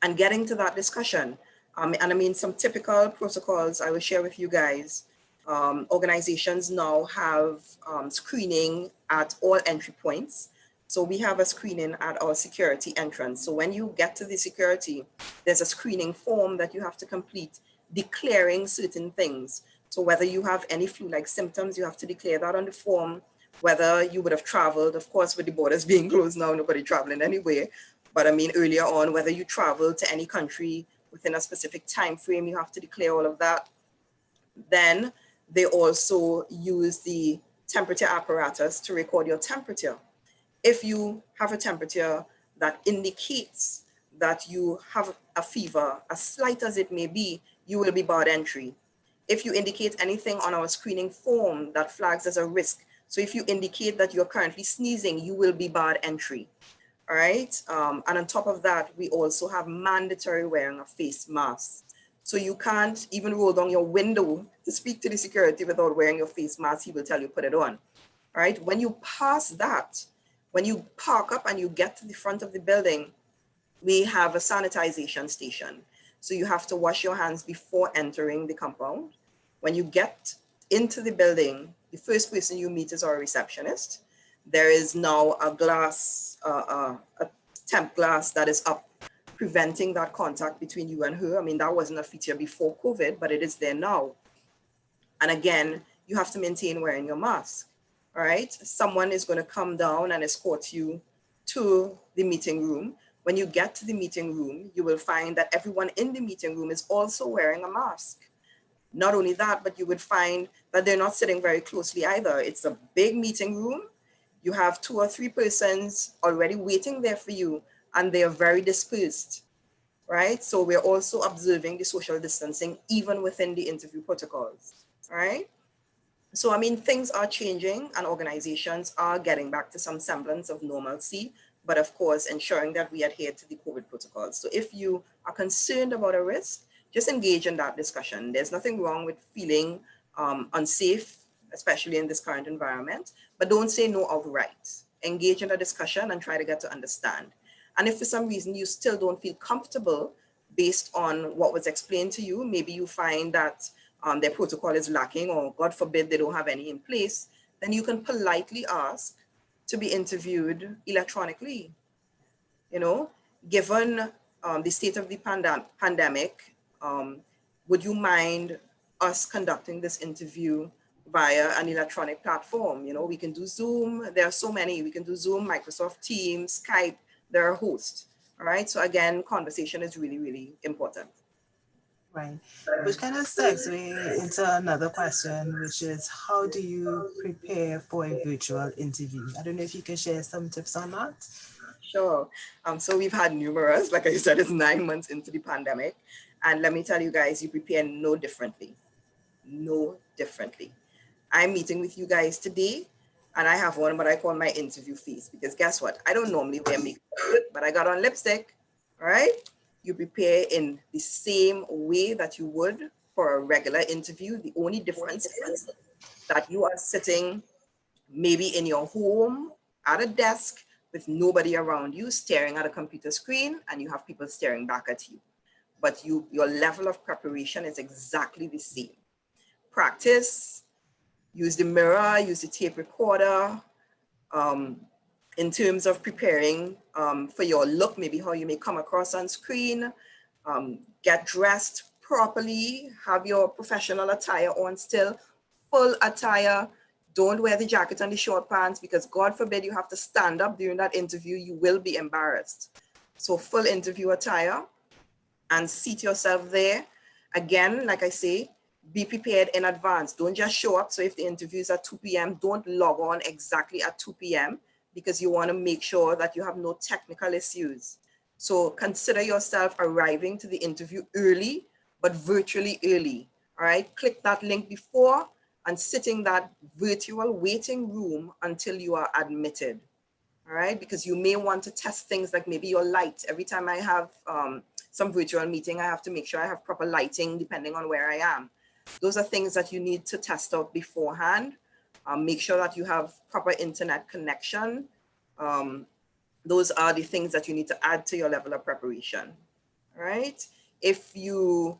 and getting to that discussion. And I mean, some typical protocols I will share with you guys. Organizations now have screening at all entry points. So we have a screening at our security entrance. So when you get to the security, there's a screening form that you have to complete declaring certain things. So whether you have any flu-like symptoms, you have to declare that on the form. Whether you would have traveled, of course, with the borders being closed now, nobody traveling anyway. But I mean, earlier on, whether you travel to any country within a specific time frame, you have to declare all of that. Then they also use the temperature apparatus to record your temperature. If you have a temperature that indicates that you have a fever, as slight as it may be, you will be barred entry. If you indicate anything on our screening form that flags as a risk, so if you indicate that you're currently sneezing, you will be barred entry. All right. And on top of that, we also have mandatory wearing of face masks. So you can't even roll down your window to speak to the security without wearing your face mask. He will tell you, put it on. All right. When you pass that, when you park up and you get to the front of the building, we have a sanitization station. So you have to wash your hands before entering the compound. When you get into the building, the first person you meet is our receptionist. There is now a glass, a temp glass that is up, preventing that contact between you and her. I mean, that wasn't a feature before COVID, but it is there now. And again, you have to maintain wearing your mask. All right. Someone is going to come down and escort you to the meeting room. When you get to the meeting room, you will find that everyone in the meeting room is also wearing a mask. Not only that, but you would find that they're not sitting very closely either. It's a big meeting room. You have 2 or 3 persons already waiting there for you, and they are very dispersed, right? So we're also observing the social distancing even within the interview protocols, right? So, I mean, things are changing and organizations are getting back to some semblance of normalcy, but of course, ensuring that we adhere to the COVID protocols. So if you are concerned about a risk, just engage in that discussion. There's nothing wrong with feeling unsafe, especially in this current environment, but don't say no outright. Engage in a discussion and try to get to understand. And if for some reason you still don't feel comfortable based on what was explained to you, maybe you find that their protocol is lacking, or God forbid they don't have any in place, then you can politely ask to be interviewed electronically. You know, given the state of the pandemic, would you mind us conducting this interview via an electronic platform? You know, we can do Zoom. There are so many. We can do Zoom, Microsoft Teams, Skype. There are hosts. All right. So again, conversation is really, really important. Right. Which kind of segues into another question, which is how do you prepare for a virtual interview? I don't know if you can share some tips on that. Sure. So we've had numerous, like I said, it's 9 months into the pandemic. And let me tell you guys, you prepare no differently. No differently. I'm meeting with you guys today, and I have on what I call my interview face, because guess what? I don't normally wear makeup, but I got on lipstick, all right? You prepare in the same way that you would for a regular interview. The only difference is that you are sitting maybe in your home at a desk with nobody around you, staring at a computer screen, and you have people staring back at you. but your level of preparation is exactly the same. Practice, use the mirror, use the tape recorder. In terms of preparing for your look, maybe how you may come across on screen, get dressed properly, have your professional attire on still, full attire. Don't wear the jacket and the short pants because God forbid you have to stand up during that interview, you will be embarrassed. So full interview attire and seat yourself there. Again, like I say, be prepared in advance. Don't just show up. So if the interview is at 2 p.m., don't log on exactly at 2 p.m. because you want to make sure that you have no technical issues. So consider yourself arriving to the interview early, but virtually early. All right, click that link before and sit in that virtual waiting room until you are admitted. All right, because you may want to test things like maybe your light. Every time I have some virtual meeting, I have to make sure I have proper lighting depending on where I am. Those are things that you need to test out beforehand. Make sure that you have proper internet connection. Those are the things that you need to add to your level of preparation. All right. If you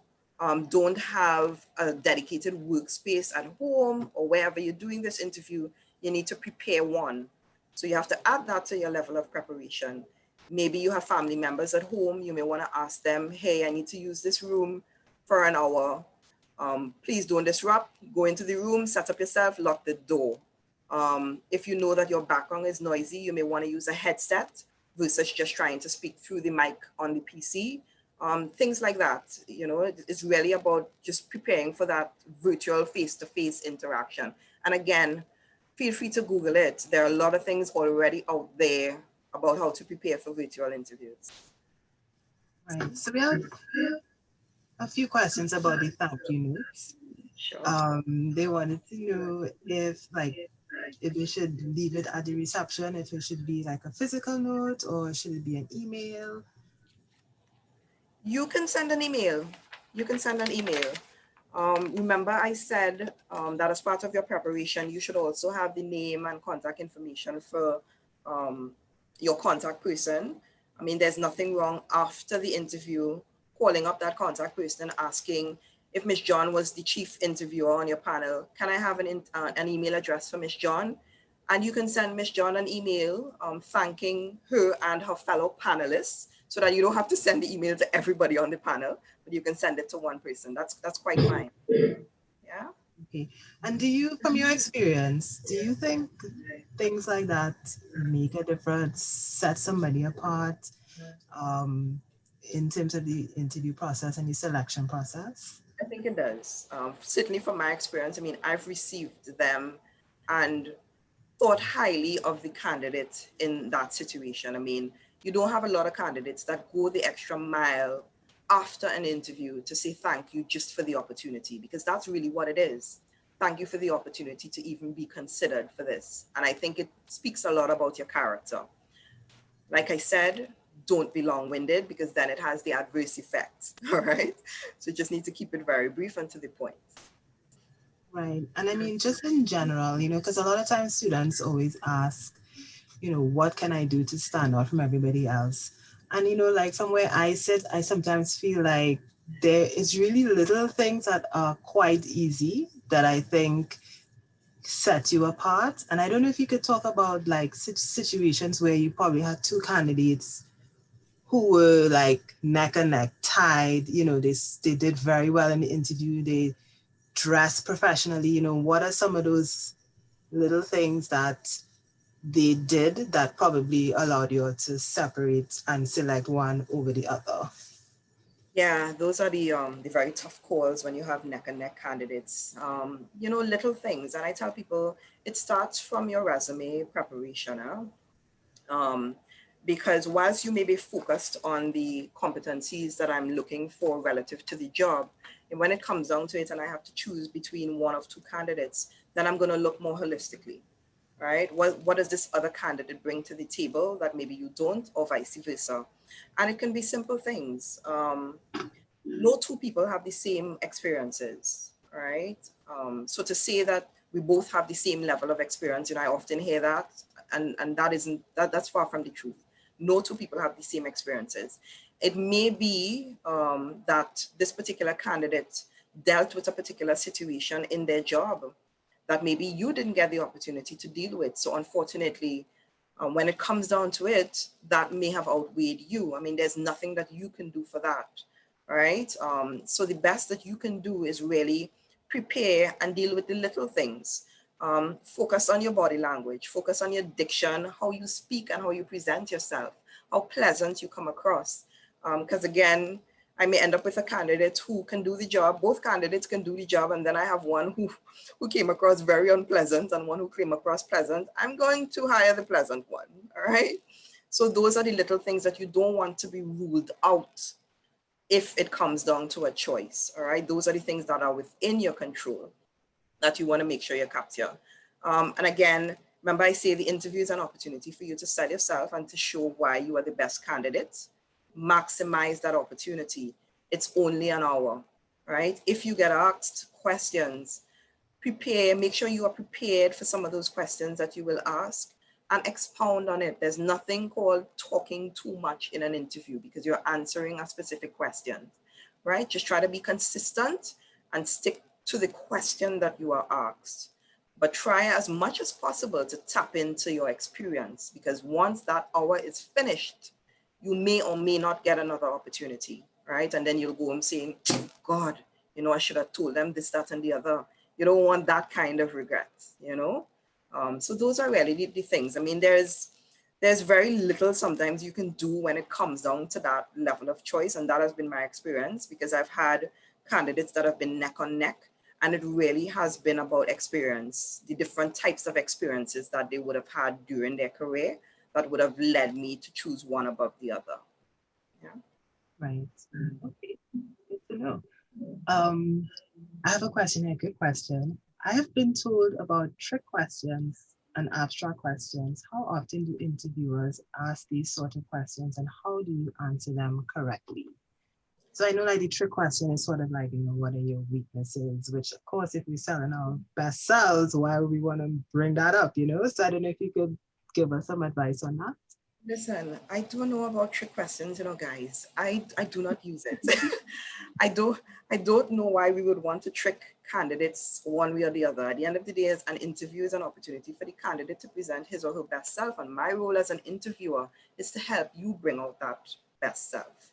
don't have a dedicated workspace at home or wherever you're doing this interview, you need to prepare one. So you have to add that to your level of preparation. Maybe you have family members at home. You may want to ask them, hey, I need to use this room for an hour. Please don't disrupt. Go into the room, set up yourself, lock the door. If you know that your background is noisy, you may want to use a headset versus just trying to speak through the mic on the PC. Things like that. You know, it's really about just preparing for that virtual face-to-face interaction. And again, feel free to Google it. There are a lot of things already out there about how to prepare for virtual interviews. Right. So we have a few questions about the thank you notes. Sure. They wanted to know if we should leave it at the reception, if it should be like a physical note or should it be an email? You can send an email. You can send an email. Remember I said that as part of your preparation, you should also have the name and contact information for your contact person. I mean, there's nothing wrong after the interview calling up that contact person and asking if Ms. John was the chief interviewer on your panel, can I have an email address for Ms. John? And you can send Ms. John an email thanking her and her fellow panelists so that you don't have to send the email to everybody on the panel, but you can send it to one person. That's quite fine. Yeah. Okay. And do you, from your experience, do you think things like that make a difference, set somebody apart in terms of the interview process and the selection process? I think it does. Certainly from my experience, I mean, I've received them and thought highly of the candidate in that situation. I mean, you don't have a lot of candidates that go the extra mile after an interview to say thank you just for the opportunity, because that's really what it is. Thank you for the opportunity to even be considered for this. And I think it speaks a lot about your character. Like I said, don't be long-winded because then it has the adverse effect, all right? So you just need to keep it very brief and to the point. Right. And I mean, just in general, because a lot of times students always ask, what can I do to stand out from everybody else? And, like from where I sit, I sometimes feel like there is really little things that are quite easy that I think set you apart. And I don't know if you could talk about like situations where you probably had two candidates who were like neck and neck, tied, they did very well in the interview. They dressed professionally. What are some of those little things that they did that probably allowed you to separate and select one over the other? Yeah, those are the very tough calls when you have neck and neck candidates. Little things, and I tell people it starts from your resume preparation. Because whilst you may be focused on the competencies that I'm looking for relative to the job, and when it comes down to it, and I have to choose between one of two candidates, then I'm going to look more holistically. Right? What does this other candidate bring to the table that maybe you don't, or vice versa? And it can be simple things. No two people have the same experiences, right? So to say that we both have the same level of experience, I often hear that, and that's far from the truth. No two people have the same experiences. It may be that this particular candidate dealt with a particular situation in their job that maybe you didn't get the opportunity to deal with. So unfortunately, when it comes down to it, that may have outweighed you. I mean, there's nothing that you can do for that, right? So the best that you can do is really prepare and deal with the little things. Focus on your body language, focus on your diction, how you speak and how you present yourself, how pleasant you come across. Because again, I may end up with a candidate who can do the job. Both candidates can do the job. And then I have one who came across very unpleasant and one who came across pleasant. I'm going to hire the pleasant one, all right? So those are the little things that you don't want to be ruled out if it comes down to a choice, all right? Those are the things that are within your control that you want to make sure you capture. And again, remember I say the interview is an opportunity for you to sell yourself and to show why you are the best candidate. Maximize that opportunity. It's only an hour, right? If you get asked questions, prepare, make sure you are prepared for some of those questions that you will ask and expound on it. There's nothing called talking too much in an interview because you're answering a specific question, right? Just try to be consistent and stick to the question that you are asked. But try as much as possible to tap into your experience because once that hour is finished, you may or may not get another opportunity, right? And then you'll go home saying, God, you know, I should have told them this, that, and the other. You don't want that kind of regret, you know? So those are really the things. I mean, there's very little sometimes you can do when it comes down to that level of choice. And that has been my experience because I've had candidates that have been neck on neck. And it really has been about experience, the different types of experiences that they would have had during their career that would have led me to choose one above the other. Yeah. Right. Okay. Good to know. I have a question, a good question. I have been told about trick questions and abstract questions. How often do interviewers ask these sort of questions and how do you answer them correctly? So I know like the trick question is sort of like, you know, what are your weaknesses? Which of course, if we're selling our best selves, why would we want to bring that up, you know? So I don't know if you could give us some advice on that. Listen, I don't know about trick questions, you know, guys. I do not use it. I don't know why we would want to trick candidates one way or the other. At the end of the day, as an interview is an opportunity for the candidate to present his or her best self. And my role as an interviewer is to help you bring out that best self.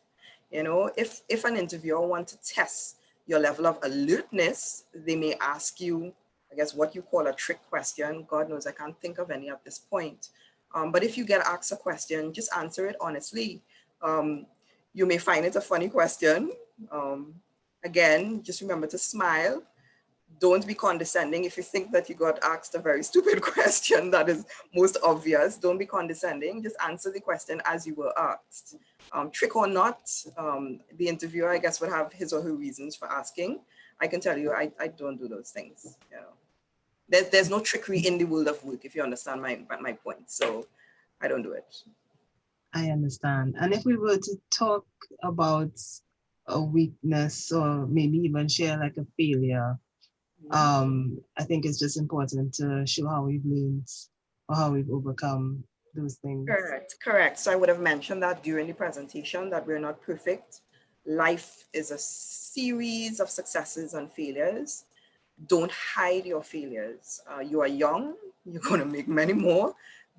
You know, if an interviewer wants to test your level of alertness, they may ask you, I guess, what you call a trick question. God knows I can't think of any at this point. But if you get asked a question, just answer it honestly. You may find it a funny question. Again, just remember to smile. Don't be condescending. If you think that you got asked a very stupid question that is most obvious, don't be condescending. Just answer the question as you were asked. Trick or not, the interviewer, I guess, would have his or her reasons for asking. I can tell you, I don't do those things. You know. There's no trickery in the world of work, if you understand my point. So I don't do it. I understand. And if we were to talk about a weakness or maybe even share like a failure, I think it's just important to show how we've learned or how we've overcome those things. Correct. So I would have mentioned that during the presentation that we're not perfect. Life is a series of successes and failures. Don't hide your failures. You are young, you're going to make many more.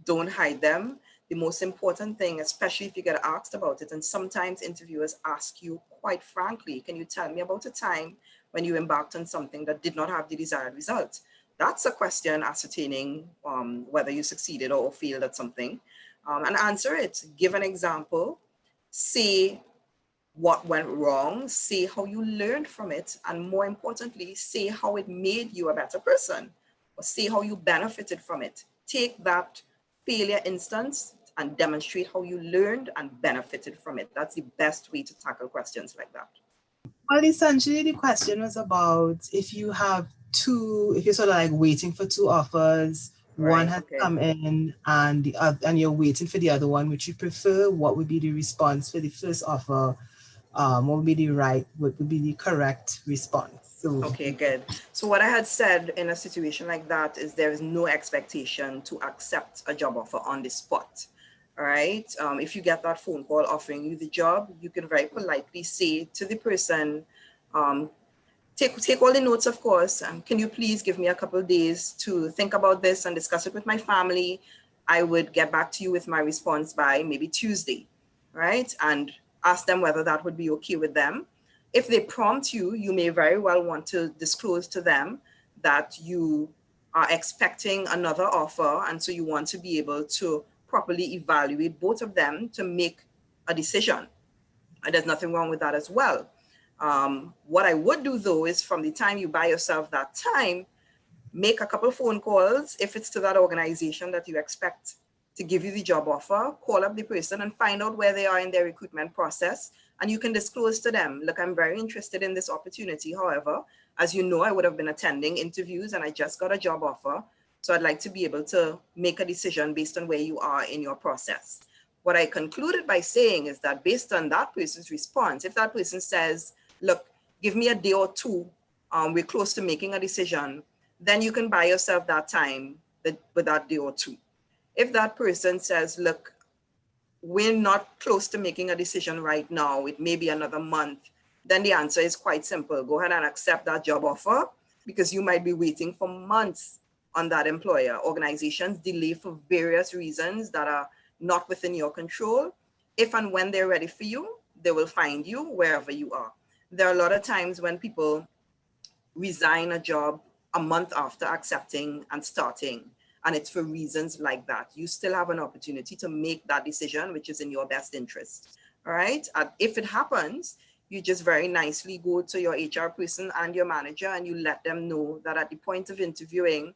Don't hide them. The most important thing, especially if you get asked about it, and sometimes interviewers ask you quite frankly, can you tell me about a time when you embarked on something that did not have the desired result? That's a question ascertaining whether you succeeded or failed at something, and answer it. Give an example, say what went wrong, say how you learned from it, and more importantly, say how it made you a better person, or say how you benefited from it. Take that failure instance and demonstrate how you learned and benefited from it. That's the best way to tackle questions like that. Well, essentially, the question was about if you're sort of like waiting for two offers, one has come in and the other, and you're waiting for the other one, which you prefer, what would be the response for the first offer? What would be the correct response? So, okay, good. So what I had said in a situation like that is there is no expectation to accept a job offer on the spot. All right. If you get that phone call offering you the job, you can very politely say to the person, um, take all the notes, of course. Can you please give me a couple of days to think about this and discuss it with my family? I would get back to you with my response by maybe Tuesday, right? And ask them whether that would be okay with them. If they prompt you, you may very well want to disclose to them that you are expecting another offer. And so you want to be able to properly evaluate both of them to make a decision. And there's nothing wrong with that as well. What I would do though is from the time you buy yourself that time, make a couple of phone calls. If it's to that organization that you expect to give you the job offer, call up the person and find out where they are in their recruitment process. And you can disclose to them, look, I'm very interested in this opportunity. However, as you know, I would have been attending interviews and I just got a job offer. So I'd like to be able to make a decision based on where you are in your process. What I concluded by saying is that based on that person's response, if that person says, look, give me a day or two, we're close to making a decision, then you can buy yourself that time with that day or two. If that person says, look, we're not close to making a decision right now, it may be another month, then the answer is quite simple. Go ahead and accept that job offer because you might be waiting for months on that employer. Organizations delay for various reasons that are not within your control. If and when they're ready for you, they will find you wherever you are. There are a lot of times when people resign a job a month after accepting and starting, and it's for reasons like that. You still have an opportunity to make that decision, which is in your best interest. All right. And if it happens, you just very nicely go to your HR person and your manager and you let them know that at the point of interviewing,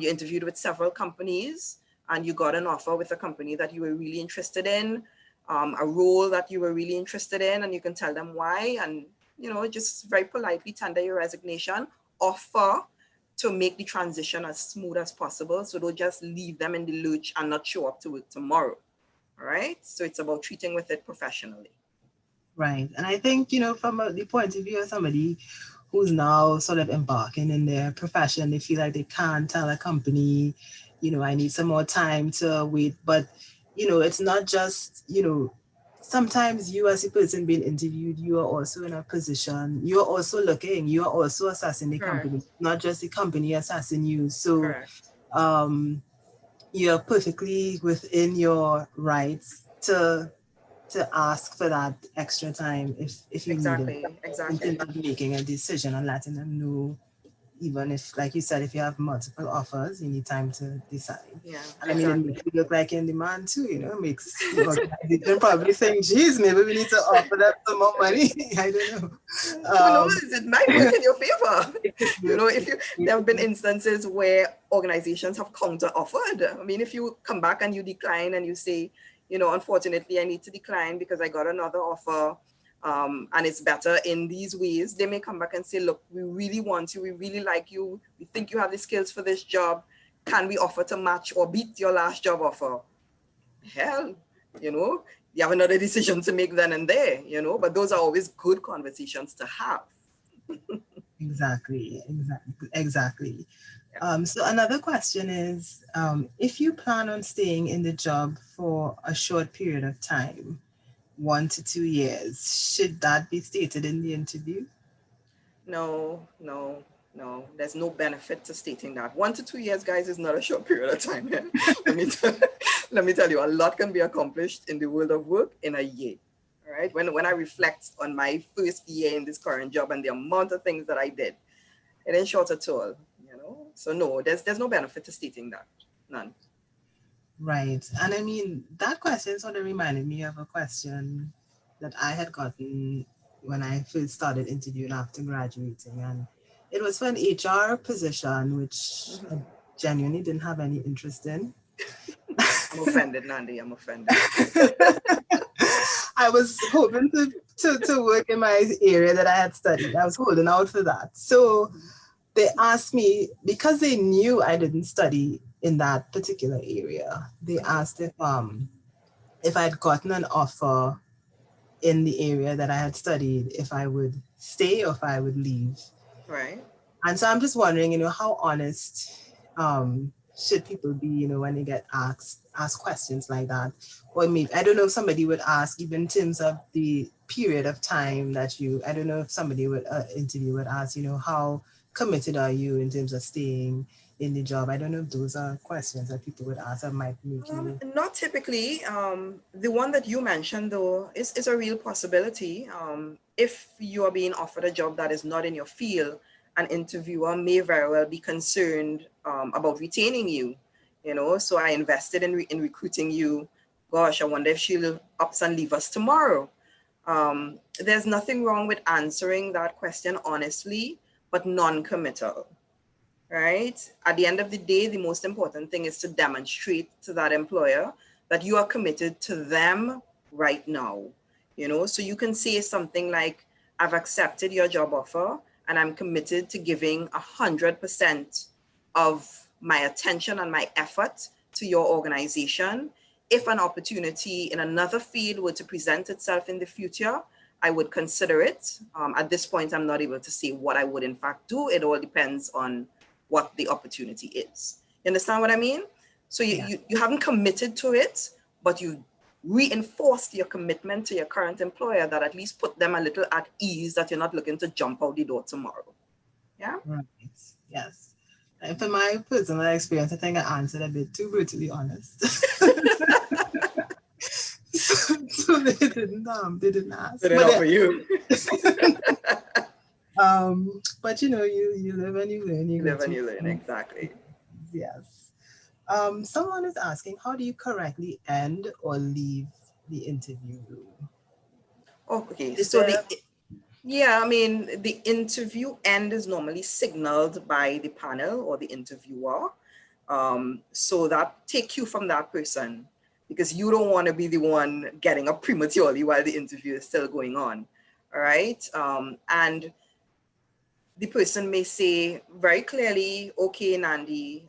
you interviewed with several companies and you got an offer with a company that you were really interested in, a role that you were really interested in, and you can tell them why, and just very politely tender your resignation, offer to make the transition as smooth as possible. So don't just leave them in the lurch and not show up to work tomorrow. All right. So it's about treating with it professionally. Right. And I think, from the point of view of somebody who's now sort of embarking in their profession, they feel like they can't tell a company, I need some more time to wait. But, it's not just, sometimes you as a person being interviewed, you are also in a position, you're also looking, you are also assessing the company, not just the company assessing you. So you're perfectly within your rights to ask for that extra time if you need it. Exactly. In terms of making a decision and letting them know, even if, like you said, if you have multiple offers, you need time to decide. Yeah, and I mean, it makes you look like in demand too, it makes the organization probably think, geez, maybe we need to offer them some more money. I don't know. Who knows? It might work in your favor. There have been instances where organizations have counter offered. I mean, if you come back and you decline and you say, unfortunately, I need to decline because I got another offer, and it's better in these ways, they may come back and say, look, we really want you, we really like you, we think you have the skills for this job. Can we offer to match or beat your last job offer? Hell, you have another decision to make then and there, but those are always good conversations to have. Exactly. So another question is, if you plan on staying in the job for a short period of time, 1 to 2 years, should that be stated in the interview? No. There's no benefit to stating that. 1 to 2 years, guys, is not a short period of time. Let me tell you, a lot can be accomplished in the world of work in a year. All right. When I reflect on my first year in this current job and the amount of things that I did, it ain't short at all. So no, there's no benefit to stating that. None. Right. And I mean, that question sort of reminded me of a question that I had gotten when I first started interviewing after graduating. And it was for an HR position, which I genuinely didn't have any interest in. I'm offended, Nandi. I'm offended. I was hoping to work in my area that I had studied. I was holding out for that. So they asked me, because they knew I didn't study in that particular area, they asked if I'd gotten an offer in the area that I had studied, if I would stay or if I would leave. Right. And so I'm just wondering, how honest should people be, when they get asked ask questions like that. Or maybe, I don't know if somebody would ask, even in terms of the period of time that I don't know if somebody would interview would ask, how committed are you in terms of staying in the job? I don't know if those are questions that people would ask that might make you. Not typically. The one that you mentioned, though, is a real possibility. If you are being offered a job that is not in your field, an interviewer may very well be concerned about retaining you. So I invested in recruiting you. Gosh, I wonder if she'll ups and leave us tomorrow. There's nothing wrong with answering that question honestly, but non-committal. Right? At the end of the day, the most important thing is to demonstrate to that employer that you are committed to them right now. So you can say something like, I've accepted your job offer and I'm committed to giving 100% of my attention and my effort to your organization. If an opportunity in another field were to present itself in the future, I would consider it. At this point, I'm not able to say what I would in fact do. It all depends on what the opportunity is. You understand what I mean? So you haven't committed to it, but you reinforced your commitment to your current employer that at least put them a little at ease that you're not looking to jump out the door tomorrow. Yeah? Right. Yes. And for my personal experience, I think I answered a bit too brutally honest. so they didn't ask. They didn't offer you. But you live and you learn. You live and you learn, exactly. Yes. Someone is asking, how do you correctly end or leave the interview room? Okay, so the interview end is normally signaled by the panel or the interviewer. So that take you from that person, because you don't want to be the one getting up prematurely while the interview is still going on. All right. And the person may say very clearly, okay, Nandi,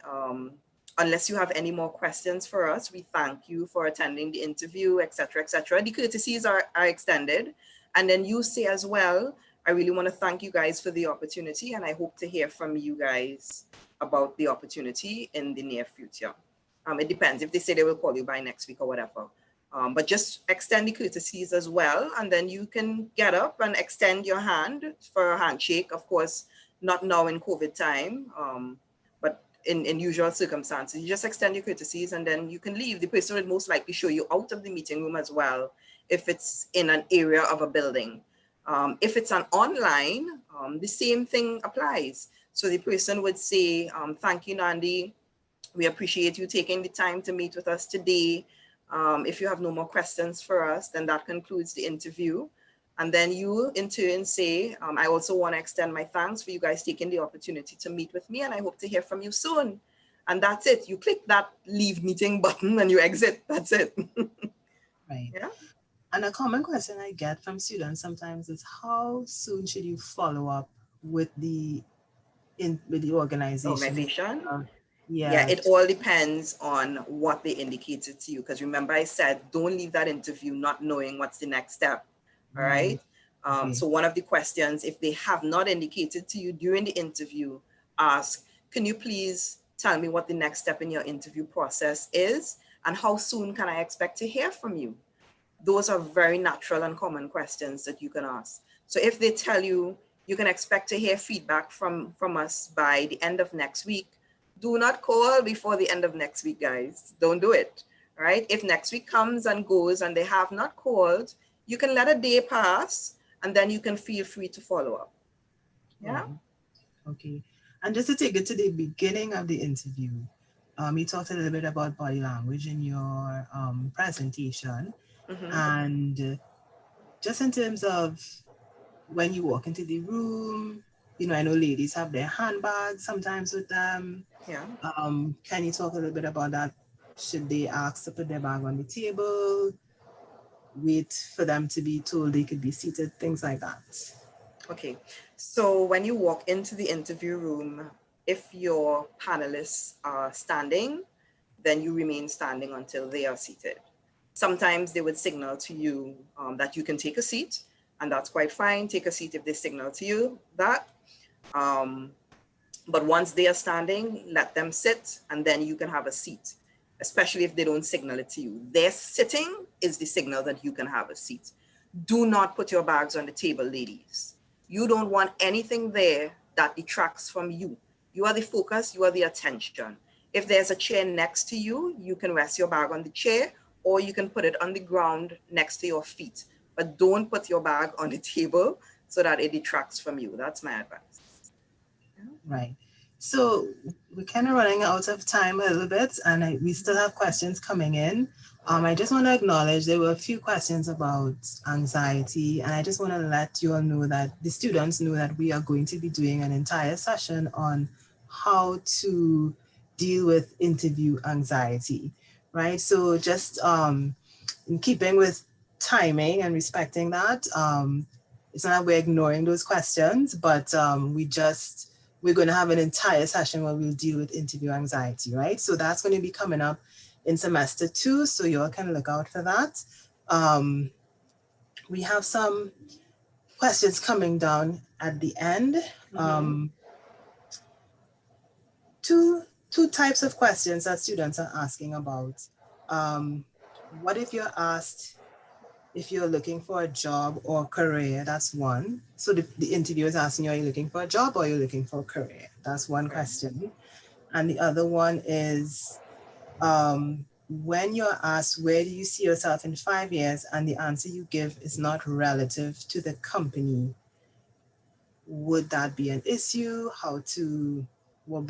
unless you have any more questions for us, we thank you for attending the interview, etc., etc. The courtesies are extended. And then you say as well, I really want to thank you guys for the opportunity, and I hope to hear from you guys about the opportunity in the near future. It depends if they say they will call you by next week or whatever. But just extend the courtesies as well, and then you can get up and extend your hand for a handshake. Of course, not now in COVID time, but in usual circumstances, you just extend your courtesies and then you can leave. The person would most likely show you out of the meeting room as well, if it's in an area of a building. If it's an online, the same thing applies. So the person would say, thank you, Nandi. We appreciate you taking the time to meet with us today. If you have no more questions for us, then that concludes the interview. And then you in turn say, I also want to extend my thanks for you guys taking the opportunity to meet with me, and I hope to hear from you soon. And that's it. You click that leave meeting button and you exit. That's it. Right. Yeah. And a common question I get from students sometimes is, how soon should you follow up with the organization? Yeah, it all depends on what they indicated to you. Because remember, I said, don't leave that interview not knowing what's the next step. All right. Okay. So one of the questions, if they have not indicated to you during the interview, ask, can you please tell me what the next step in your interview process is? And how soon can I expect to hear from you? Those are very natural and common questions that you can ask. So if they tell you, you can expect to hear feedback from us by the end of next week, do not call before the end of next week, guys. Don't do it. All right. If next week comes and goes and they have not called, you can let a day pass and then you can feel free to follow up. Yeah. Okay. And just to take it to the beginning of the interview, you talked a little bit about body language in your presentation. Mm-hmm. And just in terms of when you walk into the room, I know ladies have their handbags sometimes with them. Yeah. Can you talk a little bit about that? Should they ask to put their bag on the table? Wait for them to be told they could be seated, things like that? Okay. So when you walk into the interview room, if your panelists are standing, then you remain standing until they are seated. Sometimes they would signal to you that you can take a seat, and that's quite fine. Take a seat if they signal to you that. But once they are standing, let them sit, and then you can have a seat. especially if they don't signal it to you. Their sitting is the signal that you can have a seat. Do not put your bags on the table, ladies. You don't want anything there that detracts from you. You are the focus, you are the attention. If there's a chair next to you, you can rest your bag on the chair, or you can put it on the ground next to your feet. But don't put your bag on the table so that it detracts from you. That's my advice. Right. So we're kind of running out of time a little bit, and we still have questions coming in. I just want to acknowledge there were a few questions about anxiety, and I just want to let you all know that the students know that we are going to be doing an entire session on how to deal with interview anxiety, right? So just in keeping with timing and respecting that, it's not that we're ignoring those questions, but we're going to have an entire session where we'll deal with interview anxiety, right? So that's going to be coming up in semester 2, so you all can look out for that. We have some questions coming down at the end. Two types of questions that students are asking about. What if you're asked if you're looking for a job or career? That's one. So the interviewer is asking you, are you looking for a job or are you looking for a career? That's one question. And the other one is, when you're asked, where do you see yourself in 5 years? And the answer you give is not relative to the company. Would that be an issue? What would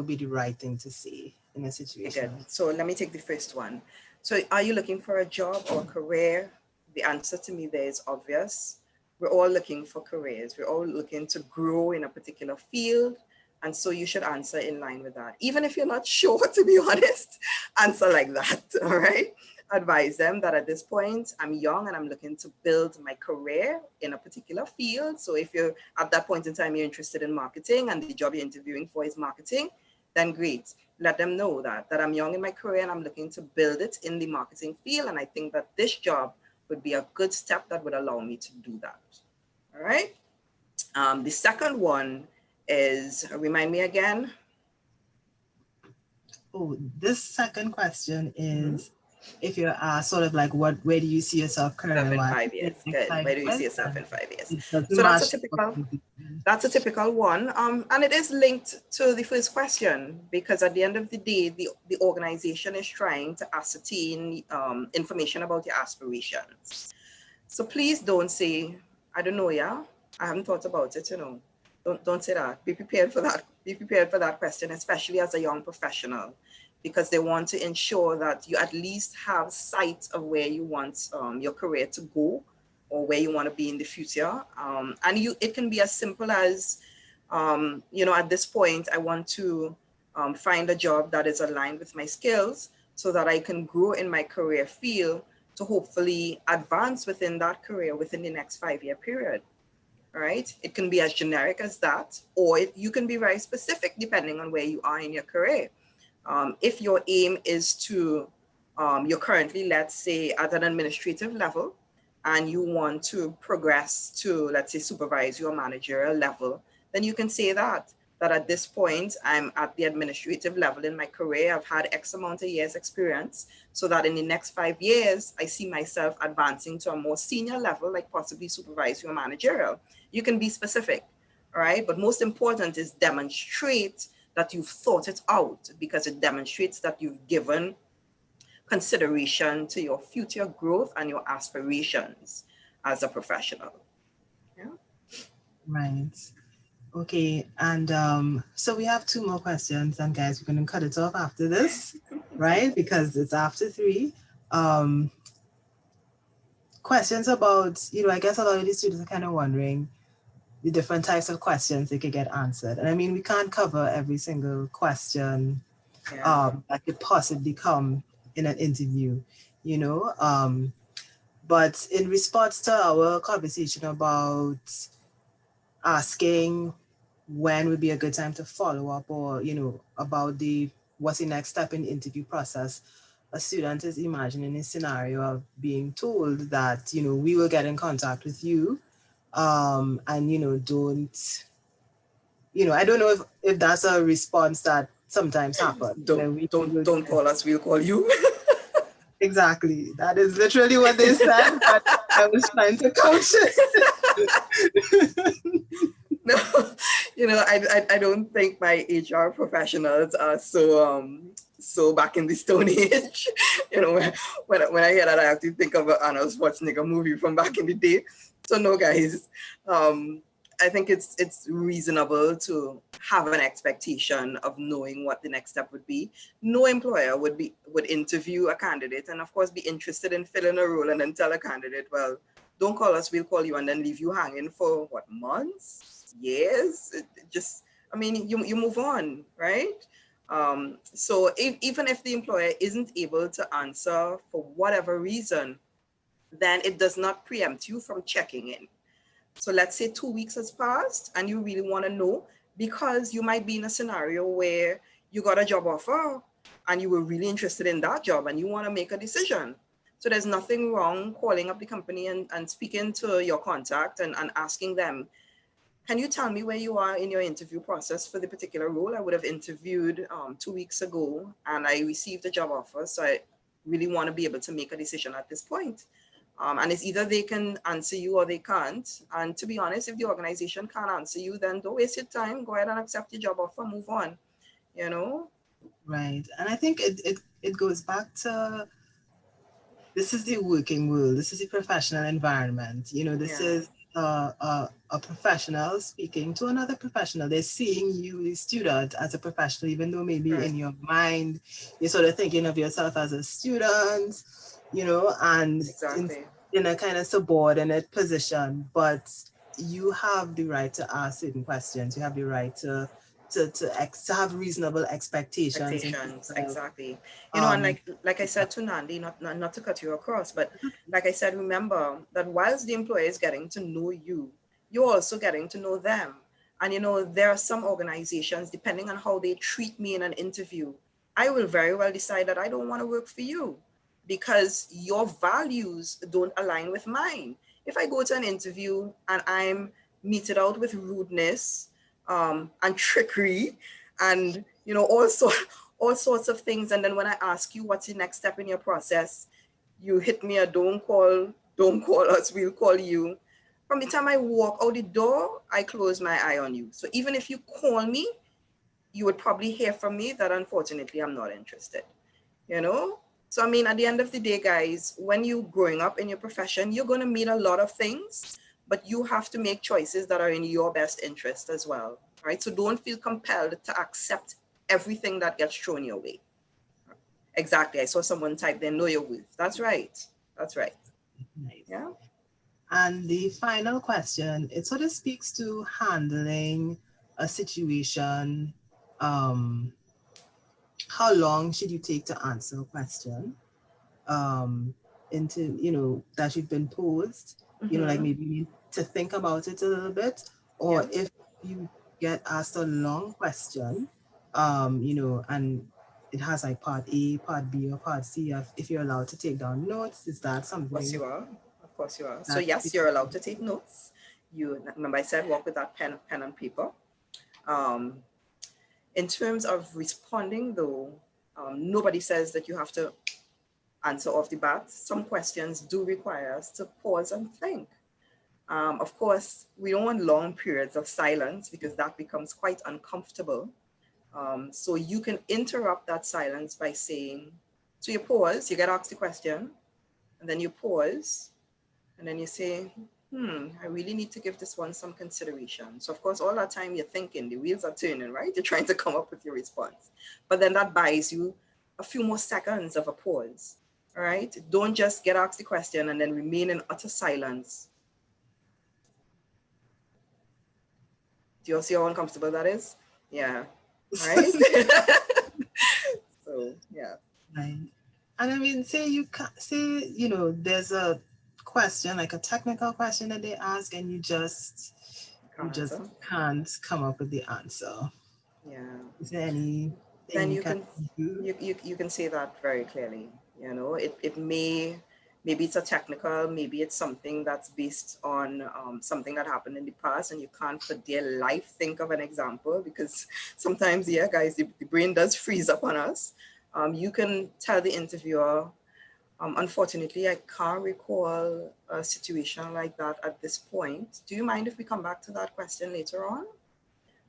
be the right thing to say in a situation? Okay, so let me take the first one. So are you looking for a job or a career? The answer to me there is obvious. We're all looking for careers. We're all looking to grow in a particular field. And so you should answer in line with that. Even if you're not sure, to be honest, answer like that, all right? Advise them that at this point, I'm young and I'm looking to build my career in a particular field. So if you're at that point in time, you're interested in marketing and the job you're interviewing for is marketing, then great. Let them know that I'm young in my career and I'm looking to build it in the marketing field. And I think that this job would be a good step that would allow me to do that. All right. The second one is, remind me again. Oh, this second question is, if you're sort of like, where do you see yourself career-wise? In 5 years. Good. Where do you see yourself in 5 years? So that's a typical one. And it is linked to the first question, because at the end of the day, the organization is trying to ascertain information about your aspirations. So please don't say, I don't know, yeah, I haven't thought about it, you know. Don't say that. Be prepared for that. Be prepared for that question, especially as a young professional, because they want to ensure that you at least have sight of where you want your career to go or where you want to be in the future. And it can be as simple as, at this point, I want to find a job that is aligned with my skills so that I can grow in my career field to hopefully advance within that career within the next 5-year period. All right. It can be as generic as that, or you can be very specific depending on where you are in your career. If your aim is to, you're currently, let's say, at an administrative level, and you want to progress to, let's say, supervisory or managerial level, then you can say that at this point, I'm at the administrative level in my career. I've had X amount of years experience, so that in the next 5 years, I see myself advancing to a more senior level, like possibly supervisory or managerial. You can be specific, all right? But most important is demonstrate that you've thought it out, because it demonstrates that you've given consideration to your future growth and your aspirations as a professional. Yeah. Right. Okay, and so we have 2 more questions, and guys, we're going to cut it off after this, right? Because it's after 3. Questions about, I guess a lot of these students are kind of wondering the different types of questions they could get answered. And I mean, we can't cover every single question that could possibly come in an interview, but in response to our conversation about asking when would be a good time to follow up, or, about what's the next step in the interview process, a student is imagining a scenario of being told that, we will get in contact with you, and, don't, I don't know if that's a response that sometimes happen. You know, we Don't call us, we'll call you. exactly. That is literally what they said, but I was trying to couch it. No, I don't think my HR professionals are so back in the Stone Age. When I hear that, I have to think of Arnold Schwarzenegger movie from back in the day. So no, guys, I think it's reasonable to have an expectation of knowing what the next step would be. No employer would interview a candidate and of course be interested in filling a role and then tell a candidate, well, don't call us, we'll call you, and then leave you hanging for what, months, years? You move on, right? So even if the employer isn't able to answer for whatever reason, then it does not preempt you from checking in. So let's say 2 weeks has passed and you really want to know, because you might be in a scenario where you got a job offer and you were really interested in that job and you want to make a decision. So there's nothing wrong calling up the company and speaking to your contact and asking them, can you tell me where you are in your interview process for the particular role? I would have interviewed 2 weeks ago and I received a job offer. So I really want to be able to make a decision at this point. And it's either they can answer you or they can't. And to be honest, if the organization can't answer you, then don't waste your time. Go ahead and accept your job offer, move on, Right. And I think it goes back to, this is the working world. This is the professional environment. This is a professional speaking to another professional. They're seeing you, the student, as a professional, even though maybe Right. in your mind, you're sort of thinking of yourself as a student, and Exactly. in a kind of subordinate position. But you have the right to ask certain questions. You have the right to have reasonable expectations. Exactly. And like I said to Nandi, not to cut you across, but like I said, remember that whilst the employer is getting to know you, you're also getting to know them. And there are some organizations, depending on how they treat me in an interview, I will very well decide that I don't want to work for you because your values don't align with mine. If I go to an interview and I'm meted out with rudeness, and trickery and all sorts of things, and then when I ask you what's the next step in your process, you hit me a don't call us, we'll call you. From the time I walk out the door, I close my eye on you. So even if you call me, you would probably hear from me that unfortunately I'm not interested. So at the end of the day, guys, when you're growing up in your profession, you're going to meet a lot of things, but you have to make choices that are in your best interest as well, right? So don't feel compelled to accept everything that gets thrown your way. Exactly. I saw someone type there, know your worth. That's right. Nice. Yeah. And the final question, it sort of speaks to handling a situation. How long should you take to answer a question? That you've been posed, like maybe you need to think about it a little bit, or if you get asked a long question, and it has like part A, part B, or part C, if you're allowed to take down notes, is that something? Of course you are. So yes, you're allowed to take notes. You remember I said walk with that pen and paper. In terms of responding though, nobody says that you have to answer off the bat. Some questions do require us to pause and think. Of course, we don't want long periods of silence because that becomes quite uncomfortable. So you can interrupt that silence by saying, so you pause, you get asked the question, and then you pause, and then you say, I really need to give this one some consideration. So of course, all that time you're thinking, the wheels are turning, right? You're trying to come up with your response. But then that buys you a few more seconds of a pause. All right. Don't just get asked the question and then remain in utter silence. Do you all see how uncomfortable that is? Yeah. Right. So yeah. Right. And say there's a question, like a technical question that they ask, and you just can't come up with the answer. Yeah. Is there any? Then you can say that very clearly. It may Maybe it's a technical, maybe it's something that's based on something that happened in the past and you can't for dear life think of an example because sometimes, yeah, guys, the brain does freeze up on us. You can tell the interviewer, unfortunately, I can't recall a situation like that at this point. Do you mind if we come back to that question later on?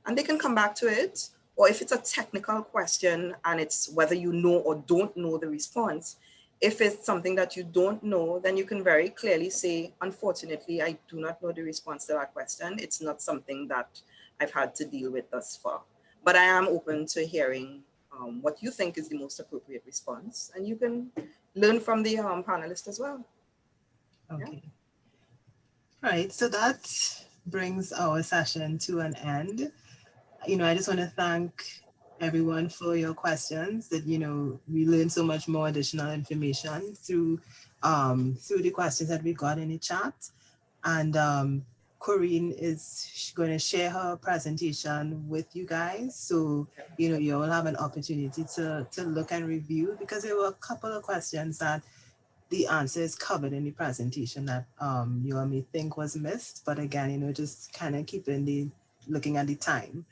And they can come back to it. Or if it's a technical question and it's whether you know or don't know the response, if it's something that you don't know, then you can very clearly say, unfortunately, I do not know the response to that question. It's not something that I've had to deal with thus far. But I am open to hearing what you think is the most appropriate response. And you can learn from the panelists as well. Okay. All right, so that brings our session to an end. I just want to thank everyone for your questions that, we learned so much more additional information through the questions that we got in the chat. And Corinne is going to share her presentation with you guys. So, you all have an opportunity to look and review because there were a couple of questions that the answer is covered in the presentation that you all may think was missed. But again, just kind of looking at the time,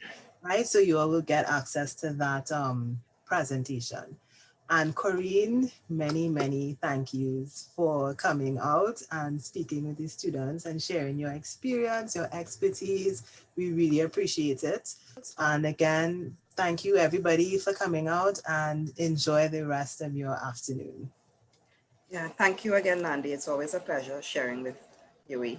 right? So you all will get access to that presentation. And Corinne, many, many thank yous for coming out and speaking with the students and sharing your experience, your expertise. We really appreciate it. And again, thank you everybody for coming out and enjoy the rest of your afternoon. Yeah, thank you again, Nandi. It's always a pleasure sharing with you.